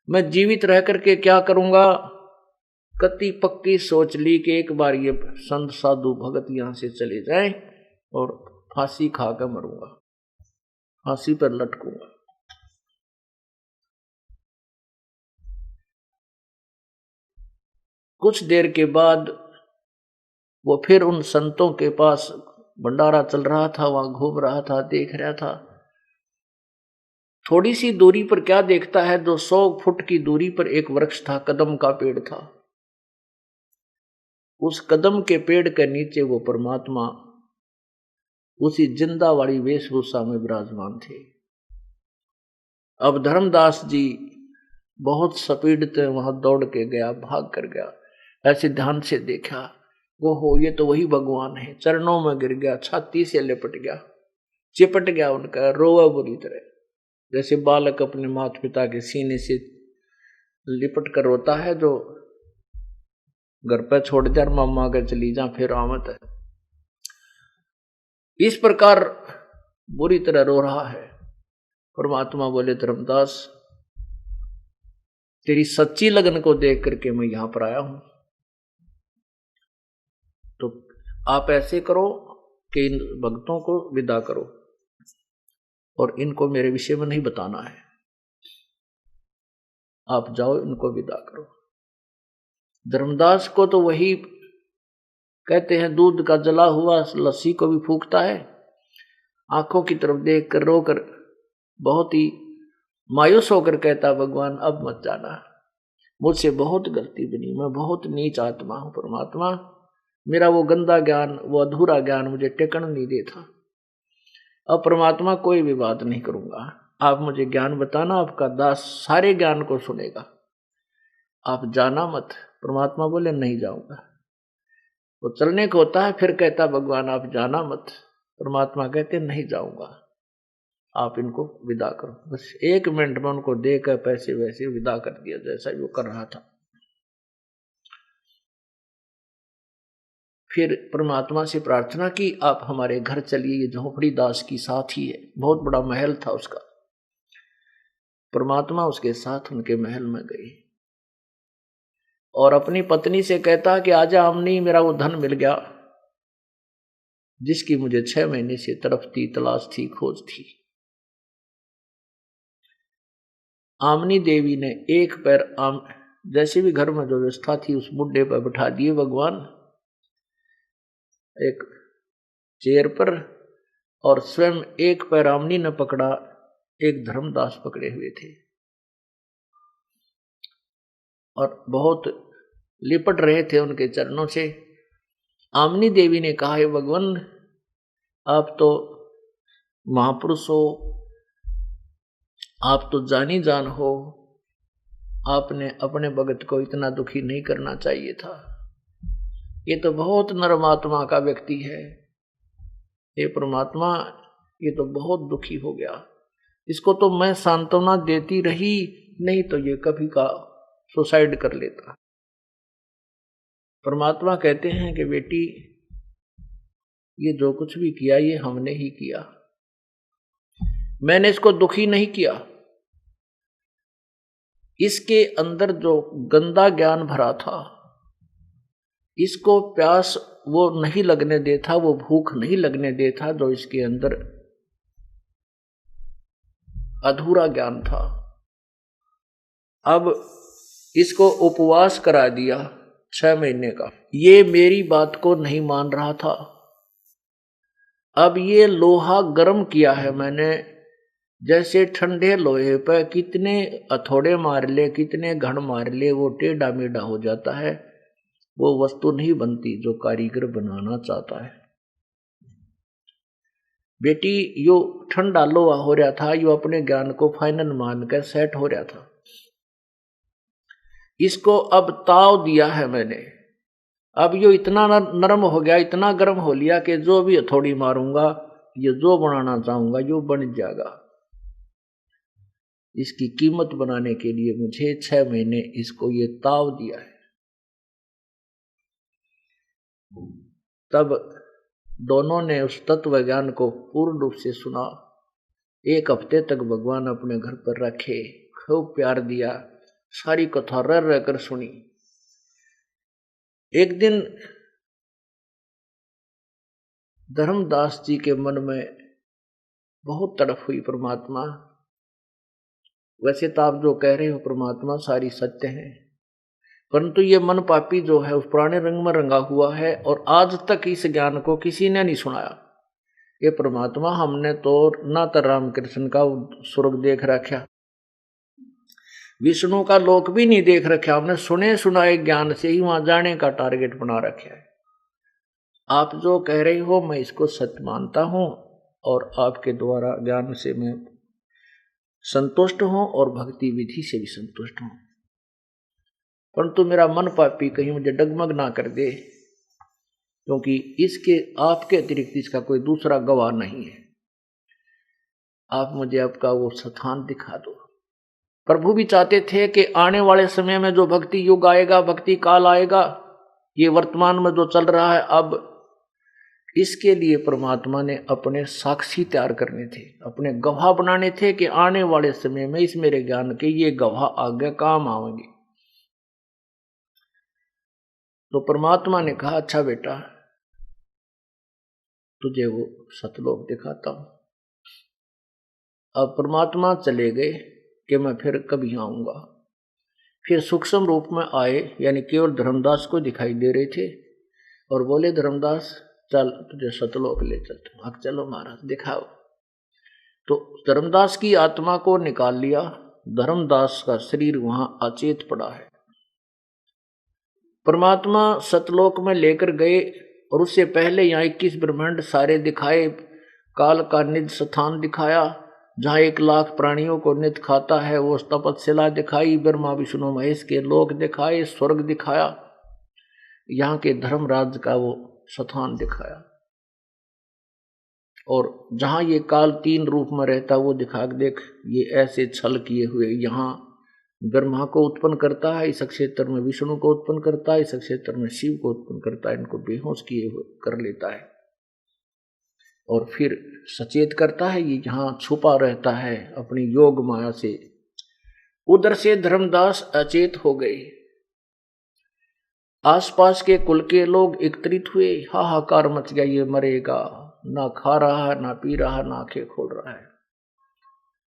मैं जीवित रह करके क्या करूंगा? कति पक्की सोच ली कि एक बार ये संत साधु भगत यहां से चले जाएं और फांसी खाकर मरूंगा, फांसी पर लटकूंगा। कुछ देर के बाद वो फिर उन संतों के पास, भंडारा चल रहा था, वहां घूम रहा था, देख रहा था। थोड़ी सी दूरी पर क्या देखता है, 200 फुट की दूरी पर एक वृक्ष था, कदम का पेड़ था। उस कदम के पेड़ के नीचे वो परमात्मा उसी जिंदा वाली वेशभूषा में विराजमान थे। अब धर्मदास जी बहुत स्पीड से वहां दौड़ के गया, भाग कर गया, ऐसे ध्यान से देखा, वो हो ये तो वही भगवान है। चरणों में गिर गया, छाती से लिपट गया, चिपट गया उनका, रोवा बुरी तरह, जैसे बालक अपने माता पिता के सीने से लिपट कर रोता है, जो घर पे छोड़ जा मम्मा के चली जा फिर आमत है। इस प्रकार बुरी तरह रो रहा है। परमात्मा बोले, धर्मदास तेरी सच्ची लगन को देख करके मैं यहां पर आया हूं, तो आप ऐसे करो कि इन भक्तों को विदा करो और इनको मेरे विषय में नहीं बताना है, आप जाओ इनको विदा करो। धर्मदास को तो वही कहते हैं, दूध का जला हुआ लस्सी को भी फूंकता है। आंखों की तरफ देख कर रोकर बहुत ही मायूस होकर कहता, भगवान अब मत जाना, मुझसे बहुत गलती बनी, मैं बहुत नीच आत्मा हूं। परमात्मा मेरा वो गंदा ज्ञान, वो अधूरा ज्ञान मुझे टेकन नहीं देता। अब परमात्मा कोई भी बात नहीं करूंगा, आप मुझे ज्ञान बताना, आपका दास सारे ज्ञान को सुनेगा, आप जाना मत। परमात्मा बोले, नहीं जाऊंगा। वो चलने को होता है, फिर कहता, भगवान आप जाना मत। परमात्मा कहते, नहीं जाऊंगा, आप इनको विदा करो। बस 1 मिनट में उनको देकर पैसे वैसे विदा कर दिया, जैसा वो कर रहा था। फिर परमात्मा से प्रार्थना की, आप हमारे घर चलिए, ये झोपड़ी दास की साथ ही है, बहुत बड़ा महल था उसका। परमात्मा उसके साथ उनके महल में गए और अपनी पत्नी से कहता कि आजा अम्नी, मेरा वो धन मिल गया जिसकी मुझे 6 महीने से तरफ थी, तलाश थी, खोज थी। आमनी देवी ने एक पैर जैसे भी घर में जो व्यवस्था थी उस बुड्ढे पर बिठा दिए भगवान, एक चेयर पर, और स्वयं एक पैर आमनी ने पकड़ा, एक धर्मदास पकड़े हुए थे और बहुत लिपट रहे थे उनके चरणों से। आमनी देवी ने कहा, हे भगवान आप तो महापुरुष हो, आप तो जानी जान हो, आपने अपने भगत को इतना दुखी नहीं करना चाहिए था, ये तो बहुत नरम आत्मा का व्यक्ति है। हे परमात्मा ये तो बहुत दुखी हो गया, इसको तो मैं सांत्वना देती रही, नहीं तो ये कभी का सुसाइड कर लेता। परमात्मा कहते हैं कि बेटी ये जो कुछ भी किया ये हमने ही किया, मैंने इसको दुखी नहीं किया। इसके अंदर जो गंदा ज्ञान भरा था, इसको प्यास वो नहीं लगने देता, वो भूख नहीं लगने देता जो इसके अंदर अधूरा ज्ञान था। अब इसको उपवास करा दिया 6 महीने का, ये मेरी बात को नहीं मान रहा था। अब ये लोहा गर्म किया है मैंने, जैसे ठंडे लोहे पर कितने हथौड़े मार ले, कितने घड़ मार ले, वो टेढ़ा मेढ़ा हो जाता है, वो वस्तु नहीं बनती जो कारीगर बनाना चाहता है। बेटी यो ठंडा लोहा हो रहा था, यो अपने ज्ञान को फाइनल मानकर सेट हो रहा था। इसको अब ताव दिया है मैंने, अब यो इतना नरम हो गया, इतना गर्म हो लिया कि जो भी हथौड़ी मारूंगा, ये जो बनाना चाहूंगा यो बन जाएगा। इसकी कीमत बनाने के लिए मुझे 6 महीने इसको ये ताव दिया है। तब दोनों ने उस तत्व ज्ञान को पूर्ण रूप से सुना। 1 हफ्ते तक भगवान अपने घर पर रखे, खूब प्यार दिया, सारी कथा रह रह कर सुनी। एक दिन धर्मदास जी के मन में बहुत तड़प हुई परमात्मा, वैसे तो आप जो कह रहे हो परमात्मा सारी सत्य है, परंतु ये मन पापी जो है उस पुराने रंग में रंगा हुआ है और आज तक इस ज्ञान को किसी ने नहीं सुनाया। ये परमात्मा हमने तो ना तो रामकृष्ण का स्वर्ग देख रखा, विष्णु का लोक भी नहीं देख रखा, हमने सुने सुनाए ज्ञान से ही वहां जाने का टारगेट बना रखा है। आप जो कह रहे हो मैं इसको सत्य मानता हूं और आपके द्वारा ज्ञान से मैं संतुष्ट हूं और भक्ति विधि से भी संतुष्ट हूं, परंतु मेरा मन पापी कहीं मुझे डगमग ना कर दे, क्योंकि इसके आपके अतिरिक्त इसका कोई दूसरा गवाह नहीं है। आप मुझे आपका वो स्थान दिखा दो। प्रभु भी चाहते थे कि आने वाले समय में जो भक्ति युग आएगा, भक्ति काल आएगा, ये वर्तमान में जो चल रहा है अब, इसके लिए परमात्मा ने अपने साक्षी तैयार करने थे, अपने गवाह बनाने थे कि आने वाले समय में इस मेरे ज्ञान के ये गवाह आगे काम आएंगे। तो परमात्मा ने कहा अच्छा बेटा तुझे वो सतलोक दिखाता हूं। अब परमात्मा चले गए कि मैं फिर कभी आऊंगा। फिर सूक्ष्म रूप में आए, यानी केवल धर्मदास को दिखाई दे रहे थे और बोले धर्मदास चल तुझे सतलोक ले चलता हूं। अब चलो महाराज दिखाओ। तो धर्मदास की आत्मा को निकाल लिया, धर्मदास का शरीर वहां अचेत पड़ा है। परमात्मा सतलोक में लेकर गए और उससे पहले यहाँ 21 ब्रह्मांड सारे दिखाए, काल का निज स्थान दिखाया जहाँ 1 लाख प्राणियों को नित खाता है, वो तपस्या दिखाई, ब्रह्मा विष्णु महेश के लोक दिखाए, स्वर्ग दिखाया, यहाँ के धर्मराज का वो स्थान दिखाया, और जहाँ ये काल 3 रूप में रहता वो दिखा देख ये ऐसे छल किए हुए यहाँ ब्रह्मा को उत्पन्न करता है, इस क्षेत्र में विष्णु को उत्पन्न करता है, इस क्षेत्र में शिव को उत्पन्न करता है, इनको बेहोश किए हुए कर लेता है और फिर सचेत करता है, ये यहाँ छुपा रहता है अपनी योग माया से। उधर से धर्मदास अचेत हो गए, आसपास के कुल के लोग एकत्रित हुए, हाहाकार मच गया, ये मरेगा, ना खा रहा है ना पी रहा, ना आंखें खोल रहा है,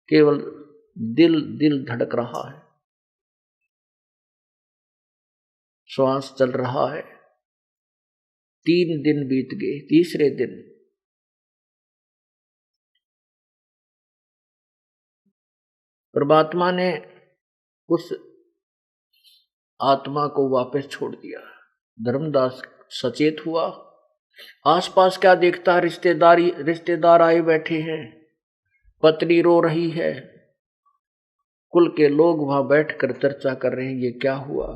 केवल दिल धड़क रहा है, श्वास चल रहा है। 3 दिन बीत गए, तीसरे दिन परमात्मा ने उस आत्मा को वापस छोड़ दिया। धर्मदास सचेत हुआ, आसपास क्या देखता, रिश्तेदार आए बैठे हैं, पत्नी रो रही है, कुल के लोग वहां बैठकर चर्चा कर रहे हैं, ये क्या हुआ,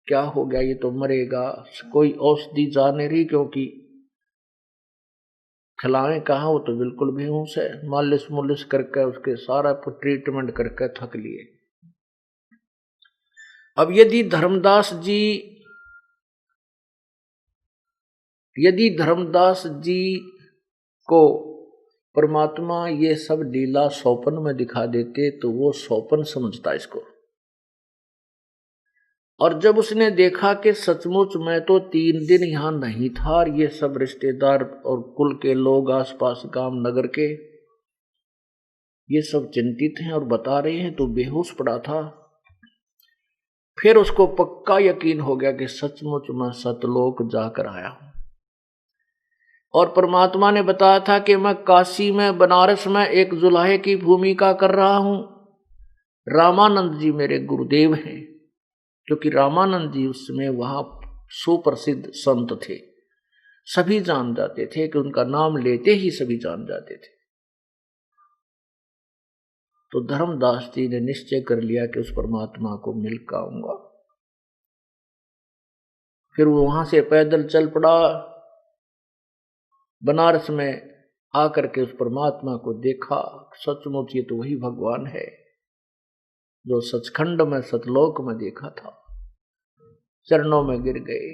क्या हो गया, ये तो मरेगा, कोई औषधि जा नहीं रही, क्योंकि खिलाएं कहाँ, वो तो बिल्कुल बेहोश है, मालिश मुलिश करके उसके सारा ट्रीटमेंट करके थक लिए। अब यदि धर्मदास जी को परमात्मा ये सब लीला सौपन में दिखा देते तो वो सौपन समझता इसको, और जब उसने देखा कि सचमुच मैं तो 3 दिन यहां नहीं था और ये सब रिश्तेदार और कुल के लोग आसपास गांव नगर के ये सब चिंतित हैं और बता रहे हैं तो बेहोश पड़ा था, फिर उसको पक्का यकीन हो गया कि सचमुच मैं सतलोक जाकर आया हूं। और परमात्मा ने बताया था कि मैं काशी में, बनारस में एक जुलाहे की भूमिका कर रहा हूं। रामानंद जी मेरे गुरुदेव हैं, क्योंकि रामानंद जी उस समय वहां सुप्रसिद्ध संत थे, सभी जान जाते थे कि उनका नाम लेते ही सभी जान जाते थे। तो धर्मदास जी ने निश्चय कर लिया कि उस परमात्मा को मिल कर आऊंगा। फिर वो वहां से पैदल चल पड़ा, बनारस में आकर के उस परमात्मा को देखा, सचमुच ये तो वही भगवान है जो सचखंड में सतलोक में देखा था। चरणों में गिर गए,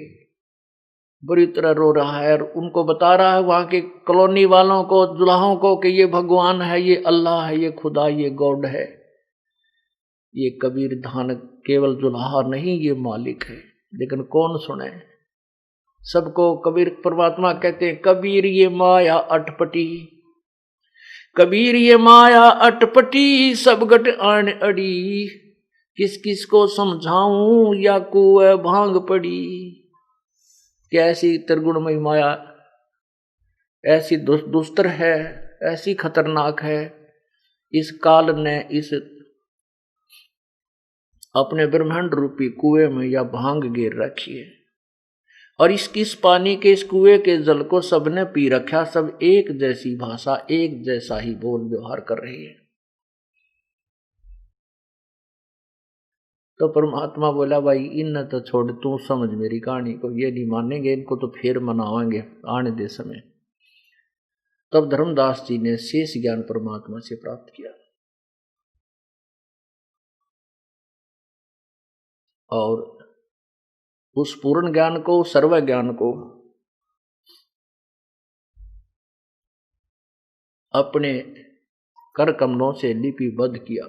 बुरी तरह रो रहा है और उनको बता रहा है वहां के कॉलोनी वालों को, दुल्हाओं को कि ये भगवान है, ये अल्लाह है, ये खुदा, ये गॉड है, ये कबीर धान केवल दुल्हा नहीं, ये मालिक है। लेकिन कौन सुने? सबको कबीर परमात्मा कहते हैं, कबीर ये माया अटपटी, कबीर ये माया अटपटी, सब गट आन अड़ी, किस किस को समझाऊं या कुएं भांग पड़ी। कैसी त्रिगुणमयी माया ऐसी दुस्तर है, ऐसी खतरनाक है। इस काल ने इस अपने ब्रह्मांड रूपी कुएं में या भांग गिर रखी है, और इस पानी के, इस कुएं के जल को सबने पी रखा। सब एक जैसी भाषा, एक जैसा ही बोल व्यवहार कर रही है। तो परमात्मा बोला, भाई इन तो छोड़, तू समझ मेरी कहानी को। ये नहीं मानेंगे, इनको तो फिर मनावाएंगे आने दे समय। तब धर्मदास जी ने शेष ज्ञान परमात्मा से प्राप्त किया, और उस पूर्ण ज्ञान को, सर्व ज्ञान को अपने कर कमलों से लिपिबद्ध किया।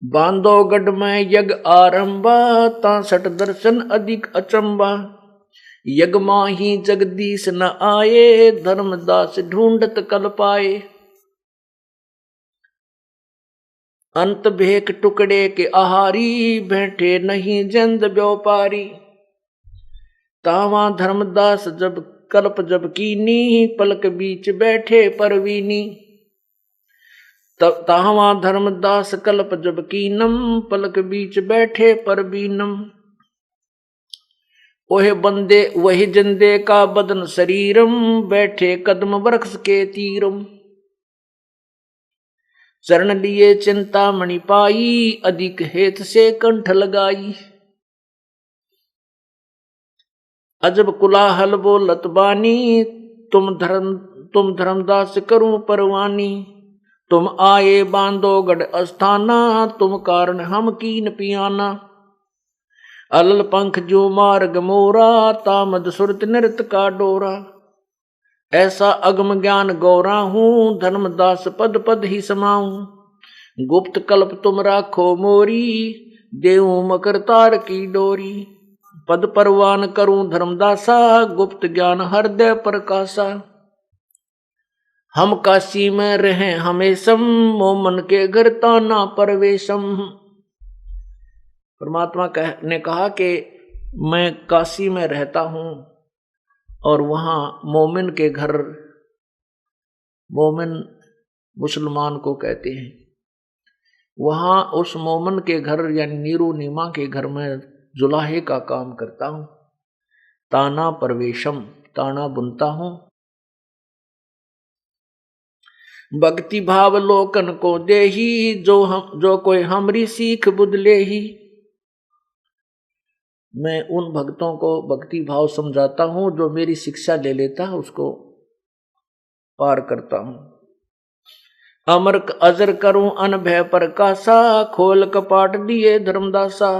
बांधोगढ़ में यज्ञ आरंभा, 63 दर्शन अधिक अचंबा, यज्ञ माही जगदीश न आए, धर्मदास ढूंढत कल पाए। अंत भेक टुकड़े के आहारी, बैठे नहीं जंद व्यापारी। तावा धर्मदास जब कल्प जब कीनी, पलक बीच बैठे परवीनी। तावा धर्मदास कल्प जब कीनम, पलक बीच बैठे परवीनम। ओहे बंदे वही जंदे का बदन शरीरम, बैठे कदम वृक्ष के तीरम। चरण लिए चिंता मणि पाई, अधिक हेत से कंठ लगाई। अजब कुलाहल बोलत बानी, तुम धर्मदास करूं परवानी। तुम आए बांधोगढ़ अस्थाना, तुम कारण हम कीन पियाना। अलल पंख जो मार्ग मोरा, तामद सुरत नृत का डोरा। ऐसा अगम ज्ञान गौरा हूं, धर्मदास पद पद ही समाऊं। गुप्त कल्प तुम राखो मोरी, देऊं मकर तार की डोरी। पद परवान करूं धर्मदासा, गुप्त ज्ञान हृदय प्रकाशा। हम काशी में रहें हमेशम, मोमन के घर ताना परवेशम। परमात्मा ने कहा कि मैं काशी में रहता हूं, और वहां मोमिन के घर, मोमिन मुसलमान को कहते हैं, वहां उस मोमिन के घर यानी नीरू नीमा के घर में जुलाहे का काम करता हूं। ताना परवेशम, ताना बुनता हूं। भक्ति भाव लोकन को देही, जो कोई हमरी सीख बुदले ही। मैं उन भक्तों को भक्ति भाव समझाता हूं, जो मेरी शिक्षा ले लेता है उसको पार करता हूं। अमर अजर करूं अनभय प्रकाशा, खोल कपाट दिए धर्मदासा।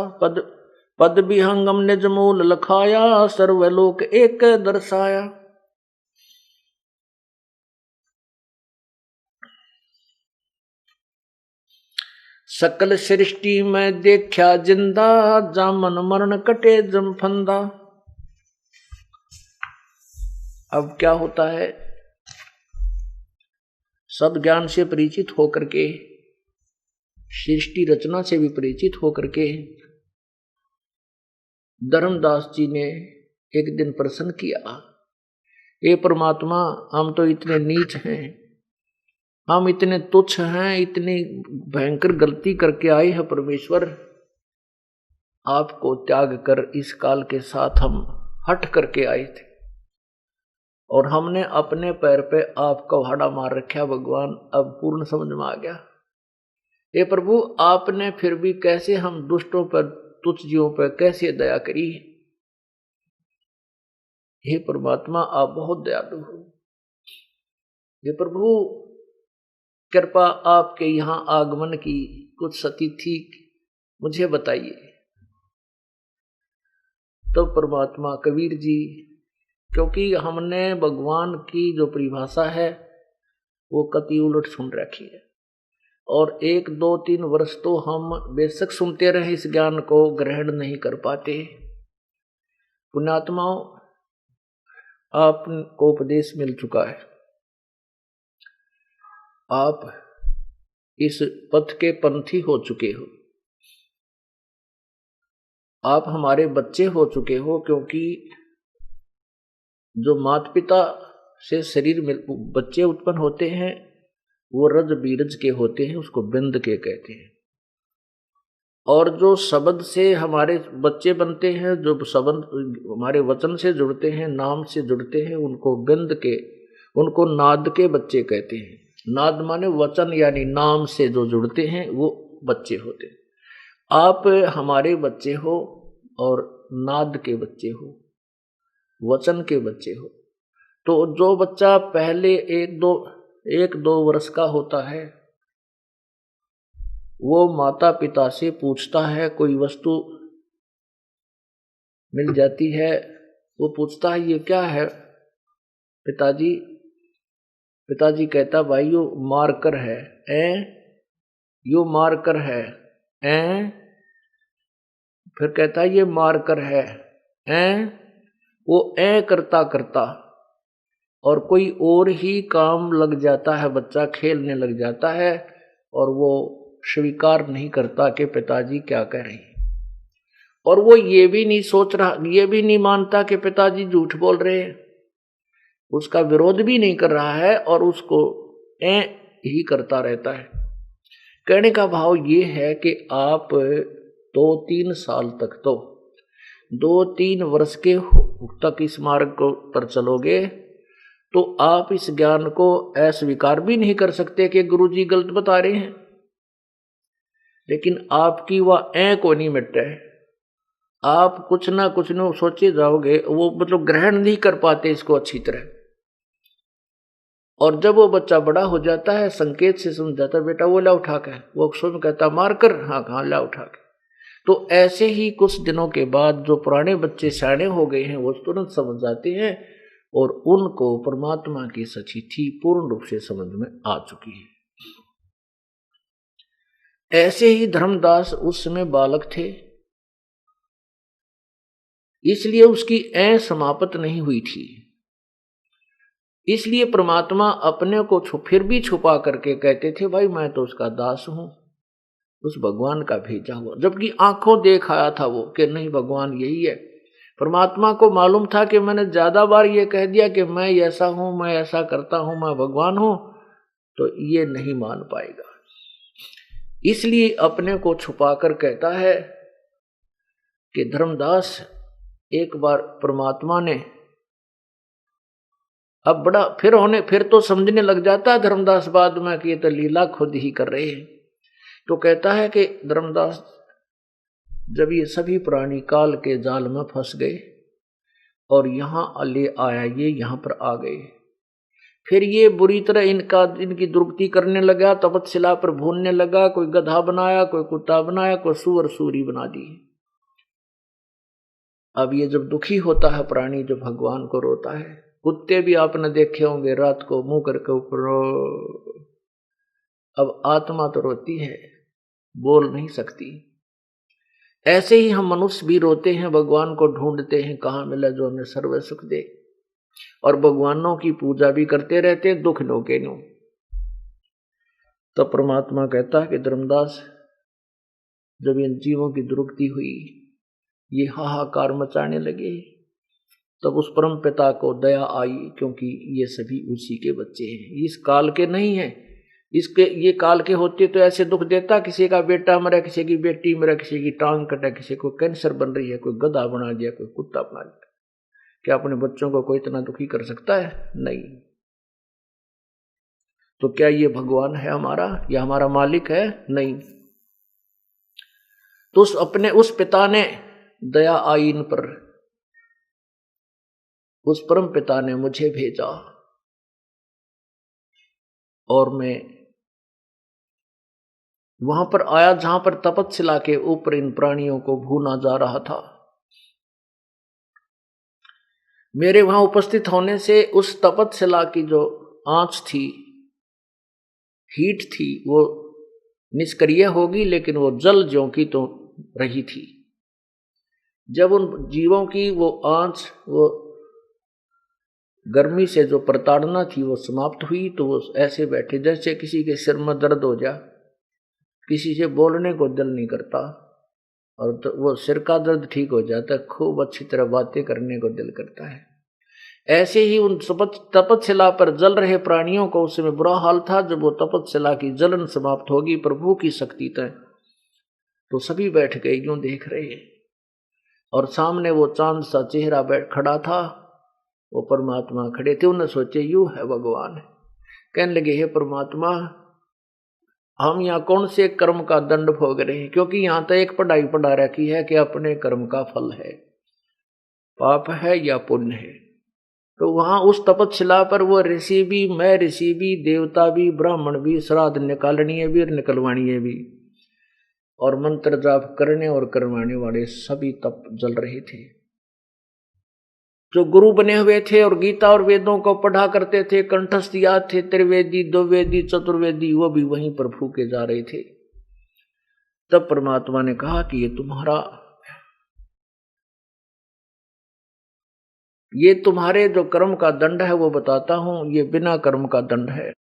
पद विहंगम निज मूल लखाया, सर्वलोक एक दर्शाया। सकल सृष्टि में देखा जिंदा, जामन मरण कटे जम फंदा। अब क्या होता है, सब ज्ञान से परिचित होकर के, सृष्टि रचना से भी परिचित होकर के धर्मदास जी ने एक दिन प्रश्न किया, हे परमात्मा, हम तो इतने नीच हैं, हम इतने तुच्छ हैं, इतनी भयंकर गलती करके आए हैं परमेश्वर। आपको त्याग कर इस काल के साथ हम हट करके आए थे, और हमने अपने पैर पे आपका हाड़ा मार रखा भगवान। अब पूर्ण समझ में आ गया। हे प्रभु, आपने फिर भी कैसे हम दुष्टों पर, तुच्छ जीवों पर कैसे दया करी। हे परमात्मा, आप बहुत दयालु हो। हे प्रभु, कृपा आपके यहाँ आगमन की कुछ तिथि मुझे बताइए। तो परमात्मा कबीर जी, क्योंकि हमने भगवान की जो परिभाषा है वो कति उलट सुन रखी है। और 1, 2, 3 वर्ष तो हम बेशक सुनते रहे, इस ज्ञान को ग्रहण नहीं कर पाते। पुण्यात्माओं, आपको उपदेश मिल चुका है, आप इस पथ के पंथी हो चुके हो, आप हमारे बच्चे हो चुके हो, क्योंकि जो माता पिता से शरीर में बच्चे उत्पन्न होते हैं वो रज बीरज के होते हैं, उसको बिंद के कहते हैं। और जो शब्द से हमारे बच्चे बनते हैं, जो शब्द हमारे वचन से जुड़ते हैं, नाम से जुड़ते हैं, उनको बिंद के, उनको नाद के बच्चे कहते हैं। नाद माने वचन, यानी नाम से जो जुड़ते हैं वो बच्चे होते हैं। आप हमारे बच्चे हो और नाद के बच्चे हो, वचन के बच्चे हो। तो जो बच्चा पहले 1-2 वर्ष का होता है वो माता पिता से पूछता है, कोई वस्तु मिल जाती है, वो पूछता है ये क्या है पिताजी? पिताजी कहता भाई यो मार्कर है, यो मार्कर है, फिर कहता ये मार्कर है, वो करता करता और कोई और ही काम लग जाता है, बच्चा खेलने लग जाता है और वो स्वीकार नहीं करता कि पिताजी क्या कह रहे हैं। और वो ये भी नहीं सोच रहा, ये भी नहीं मानता कि पिताजी झूठ बोल रहे हैं, उसका विरोध भी नहीं कर रहा है और उसको ही करता रहता है। कहने का भाव ये है कि आप 2-3 साल तक, तो 2-3 वर्ष के तक इस मार्ग पर चलोगे तो आप इस ज्ञान को अस्वीकार भी नहीं कर सकते कि गुरुजी गलत बता रहे हैं, लेकिन आपकी वह को नहीं मिटे, आप कुछ ना कुछ न सोचे जाओगे, वो मतलब ग्रहण नहीं कर पाते इसको अच्छी तरह। और जब वो बच्चा बड़ा हो जाता है, संकेत से समझाता, बेटा वो ला उठा के, वो अक्सर में कहता मार कर, हाँ हाँ ला उठा के। तो ऐसे ही कुछ दिनों के बाद जो पुराने बच्चे सयाने हो गए हैं वो तुरंत समझ जाते हैं और उनको परमात्मा की सच्चिथि पूर्ण रूप से समझ में आ चुकी है। ऐसे ही धर्मदास उस समय बालक थे, इसलिए उसकी समाप्त नहीं हुई थी। इसलिए परमात्मा अपने को फिर भी छुपा करके कहते थे, भाई मैं तो उसका दास हूं, उस भगवान का भेजा हुआ। जबकि आंखों देख आया था वो कि नहीं भगवान यही है। परमात्मा को मालूम था कि मैंने ज्यादा बार ये कह दिया कि मैं ऐसा हूं, मैं ऐसा करता हूं, मैं भगवान हूं, तो ये नहीं मान पाएगा। इसलिए अपने को छुपाकर कहता है कि धर्मदास, एक बार परमात्मा ने अब बड़ा फिर तो समझने लग जाता है धर्मदास बाद में कि ये तो लीला खुद ही कर रहे हैं। तो कहता है कि धर्मदास, जब ये सभी प्राणी काल के जाल में फंस गए और यहां ले आया, ये यहां पर आ गए, फिर ये बुरी तरह इनकी दुर्गति करने लगा, तपतशिला पर भूनने लगा, कोई गधा बनाया, कोई कुत्ता बनाया, कोई सुअर सूरी बना दी। अब ये जब दुखी होता है प्राणी, जो भगवान को रोता है, कुत्ते भी आपने देखे होंगे रात को मुंह करके ऊपर, अब आत्मा तो रोती है, बोल नहीं सकती। ऐसे ही हम मनुष्य भी रोते हैं, भगवान को ढूंढते हैं, कहाँ मिला जो हमें सर्व सुख दे, और भगवानों की पूजा भी करते रहते हैं दुख नो के नो। तो परमात्मा कहता है कि धर्मदास, जब इन जीवों की दुर्गति हुई, ये हाहाकार मचाने लगे, तब उस परम पिता को दया आई, क्योंकि ये सभी उसी के बच्चे हैं, इस काल के नहीं है। इसके ये काल के होते तो ऐसे दुख देता, किसी का बेटा मरा, किसी की बेटी मरा, किसी की टांग कटा, किसी को कैंसर बन रही है, कोई गधा बना दिया, कोई कुत्ता बना दिया। क्या अपने बच्चों को कोई इतना दुखी कर सकता है? नहीं। तो क्या ये भगवान है हमारा, या हमारा मालिक है? नहीं। तो उस पिता ने दया आई इन पर, उस परम पिता ने मुझे भेजा और मैं वहां पर आया जहां पर तपतशिला के ऊपर इन प्राणियों को भूना जा रहा था। मेरे वहां उपस्थित होने से उस तपतशिला की जो आंच थी हीट थी वो निष्क्रिय होगी, लेकिन वो जल ज्यों की तो रही थी। जब उन जीवों की वो आंच, वो गर्मी से जो प्रताड़ना थी वो समाप्त हुई, तो वो ऐसे बैठे जैसे किसी के सिर में दर्द हो जा, किसी से बोलने को दिल नहीं करता, और तो वो सिर का दर्द ठीक हो जाता है, खूब अच्छी तरह बातें करने को दिल करता है। ऐसे ही उन तपस्या पर जल रहे प्राणियों को उस समय बुरा हाल था। जब वो तपस्या की जलन समाप्त होगी प्रभु की शक्ति तय, तो सभी बैठ गए यूं देख रहे हैं, और सामने वो चांद सा चेहरा बैठ खड़ा था, वो परमात्मा खड़े थे। उन्हें सोचे यूं है भगवान, कहने लगे हे परमात्मा, हम यहाँ कौन से कर्म का दंड भोग रहे हैं, क्योंकि यहाँ तो एक पढ़ाई पढ़ा रखी है कि अपने कर्म का फल है, पाप है या पुण्य है। तो वहां उस तपस्या पर वो ऋषि भी, मैं ऋषि भी, देवता भी, ब्राह्मण भी, श्राद्ध निकालनीय भी और निकलवाणीय भी, और मंत्र जाप करने और करवाने वाले सभी तप जल रहे थे। जो गुरु बने हुए थे और गीता और वेदों को पढ़ा करते थे, कंठस्थ याद थे, त्रिवेदी, द्विवेदी, चतुर्वेदी, वो भी वहीं पर फूके जा रहे थे। तब परमात्मा ने कहा कि ये तुम्हारे जो कर्म का दंड है वो बताता हूं, ये बिना कर्म का दंड है।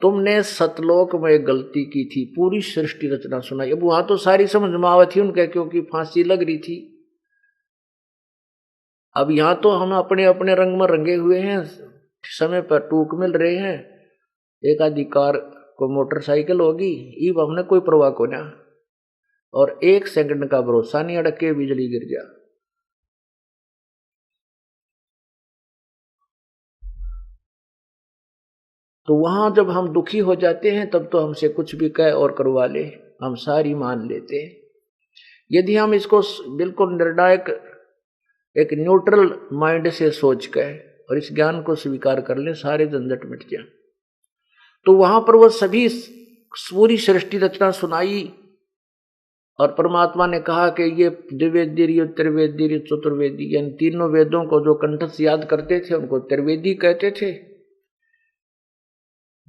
तुमने सतलोक में गलती की थी, पूरी सृष्टि रचना सुनाई। अब वहां तो सारी समझ में आवत थी उनके, क्योंकि फांसी लग रही थी। अब यहां तो हम अपने अपने रंग में रंगे हुए हैं, समय पर टूक मिल रहे हैं, एक आधी कार को मोटरसाइकिल होगी, ईब हमने कोई परवाह को ना, और 1 सेकंड का भरोसा नहीं, अड़क के बिजली गिर जा। तो वहां जब हम दुखी हो जाते हैं तब तो हमसे कुछ भी कह और करवा ले, हम सारी मान लेते हैं। यदि हम इसको बिल्कुल निर्णायक, एक न्यूट्रल माइंड से सोच कर और इस ज्ञान को स्वीकार कर ले, सारे झंझट मिट जाए। तो वहां पर वो सभी पूरी सृष्टि रचना सुनाई, और परमात्मा ने कहा कि ये द्विवेदी, त्रिवेदी, चतुर्वेदी, यानी तीनों वेदों को जो कंठस्थ याद करते थे उनको त्रिवेदी कहते थे,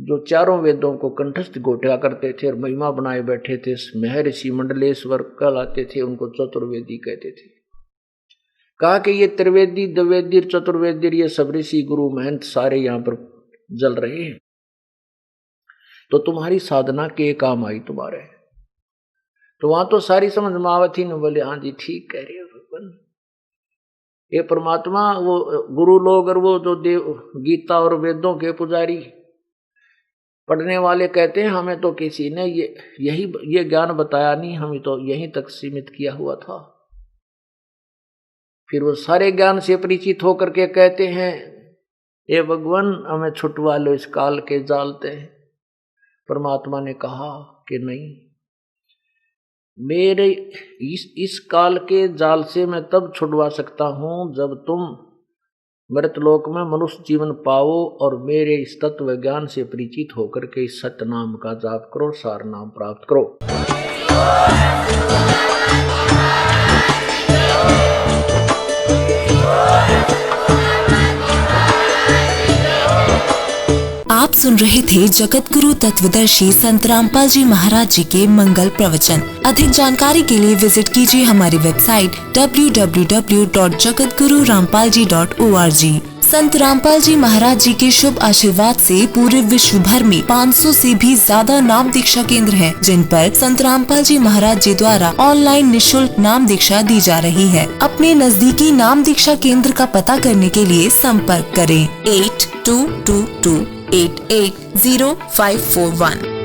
जो चारों वेदों को कंठस्थ गोटा करते थे और महिमा बनाए बैठे थे, महर्षि मंडलेश्वर कहलाते थे, उनको चतुर्वेदी कहते थे। कहा कि ये त्रिवेदी, द्विवेदी, चतुर्वेदी, ये सब ऋषि गुरु महंत सारे यहाँ पर जल रहे हैं, तो तुम्हारी साधना के काम आई तुम्हारे। तो वहां तो सारी समझ में आवत ही नहीं, बोले हाँ जी ठीक कह रहे हो भगवान। ये परमात्मा, वो गुरु लोग और वो जो देव गीता और वेदों के पुजारी पढ़ने वाले कहते हैं हमें तो किसी ने ये ज्ञान बताया नहीं, हम तो यहीं तक सीमित किया हुआ था। फिर वो सारे ज्ञान से परिचित होकर के कहते हैं ये भगवान हमें छुटवा लो इस काल के जाल से। परमात्मा ने कहा कि नहीं, मेरे इस काल के जाल से मैं तब छुड़वा सकता हूं जब तुम मृतलोक में मनुष्य जीवन पाओ और मेरे इस तत्व ज्ञान से परिचित होकर के इस सत्य नाम का जाप करो, सार नाम प्राप्त करो। आप सुन रहे थे जगत गुरु तत्वदर्शी संत रामपाल जी महाराज जी के मंगल प्रवचन। अधिक जानकारी के लिए विजिट कीजिए हमारी वेबसाइट www.jagatgururampalji.org। संत रामपाल जी महाराज जी के शुभ आशीर्वाद से पूरे विश्व भर में 500 से भी ज्यादा नाम दीक्षा केंद्र हैं, जिन पर संत रामपाल जी महाराज जी द्वारा ऑनलाइन निःशुल्क नाम दीक्षा दी जा रही है। अपने नजदीकी नाम दीक्षा केंद्र का पता करने के लिए संपर्क करें 8222880541।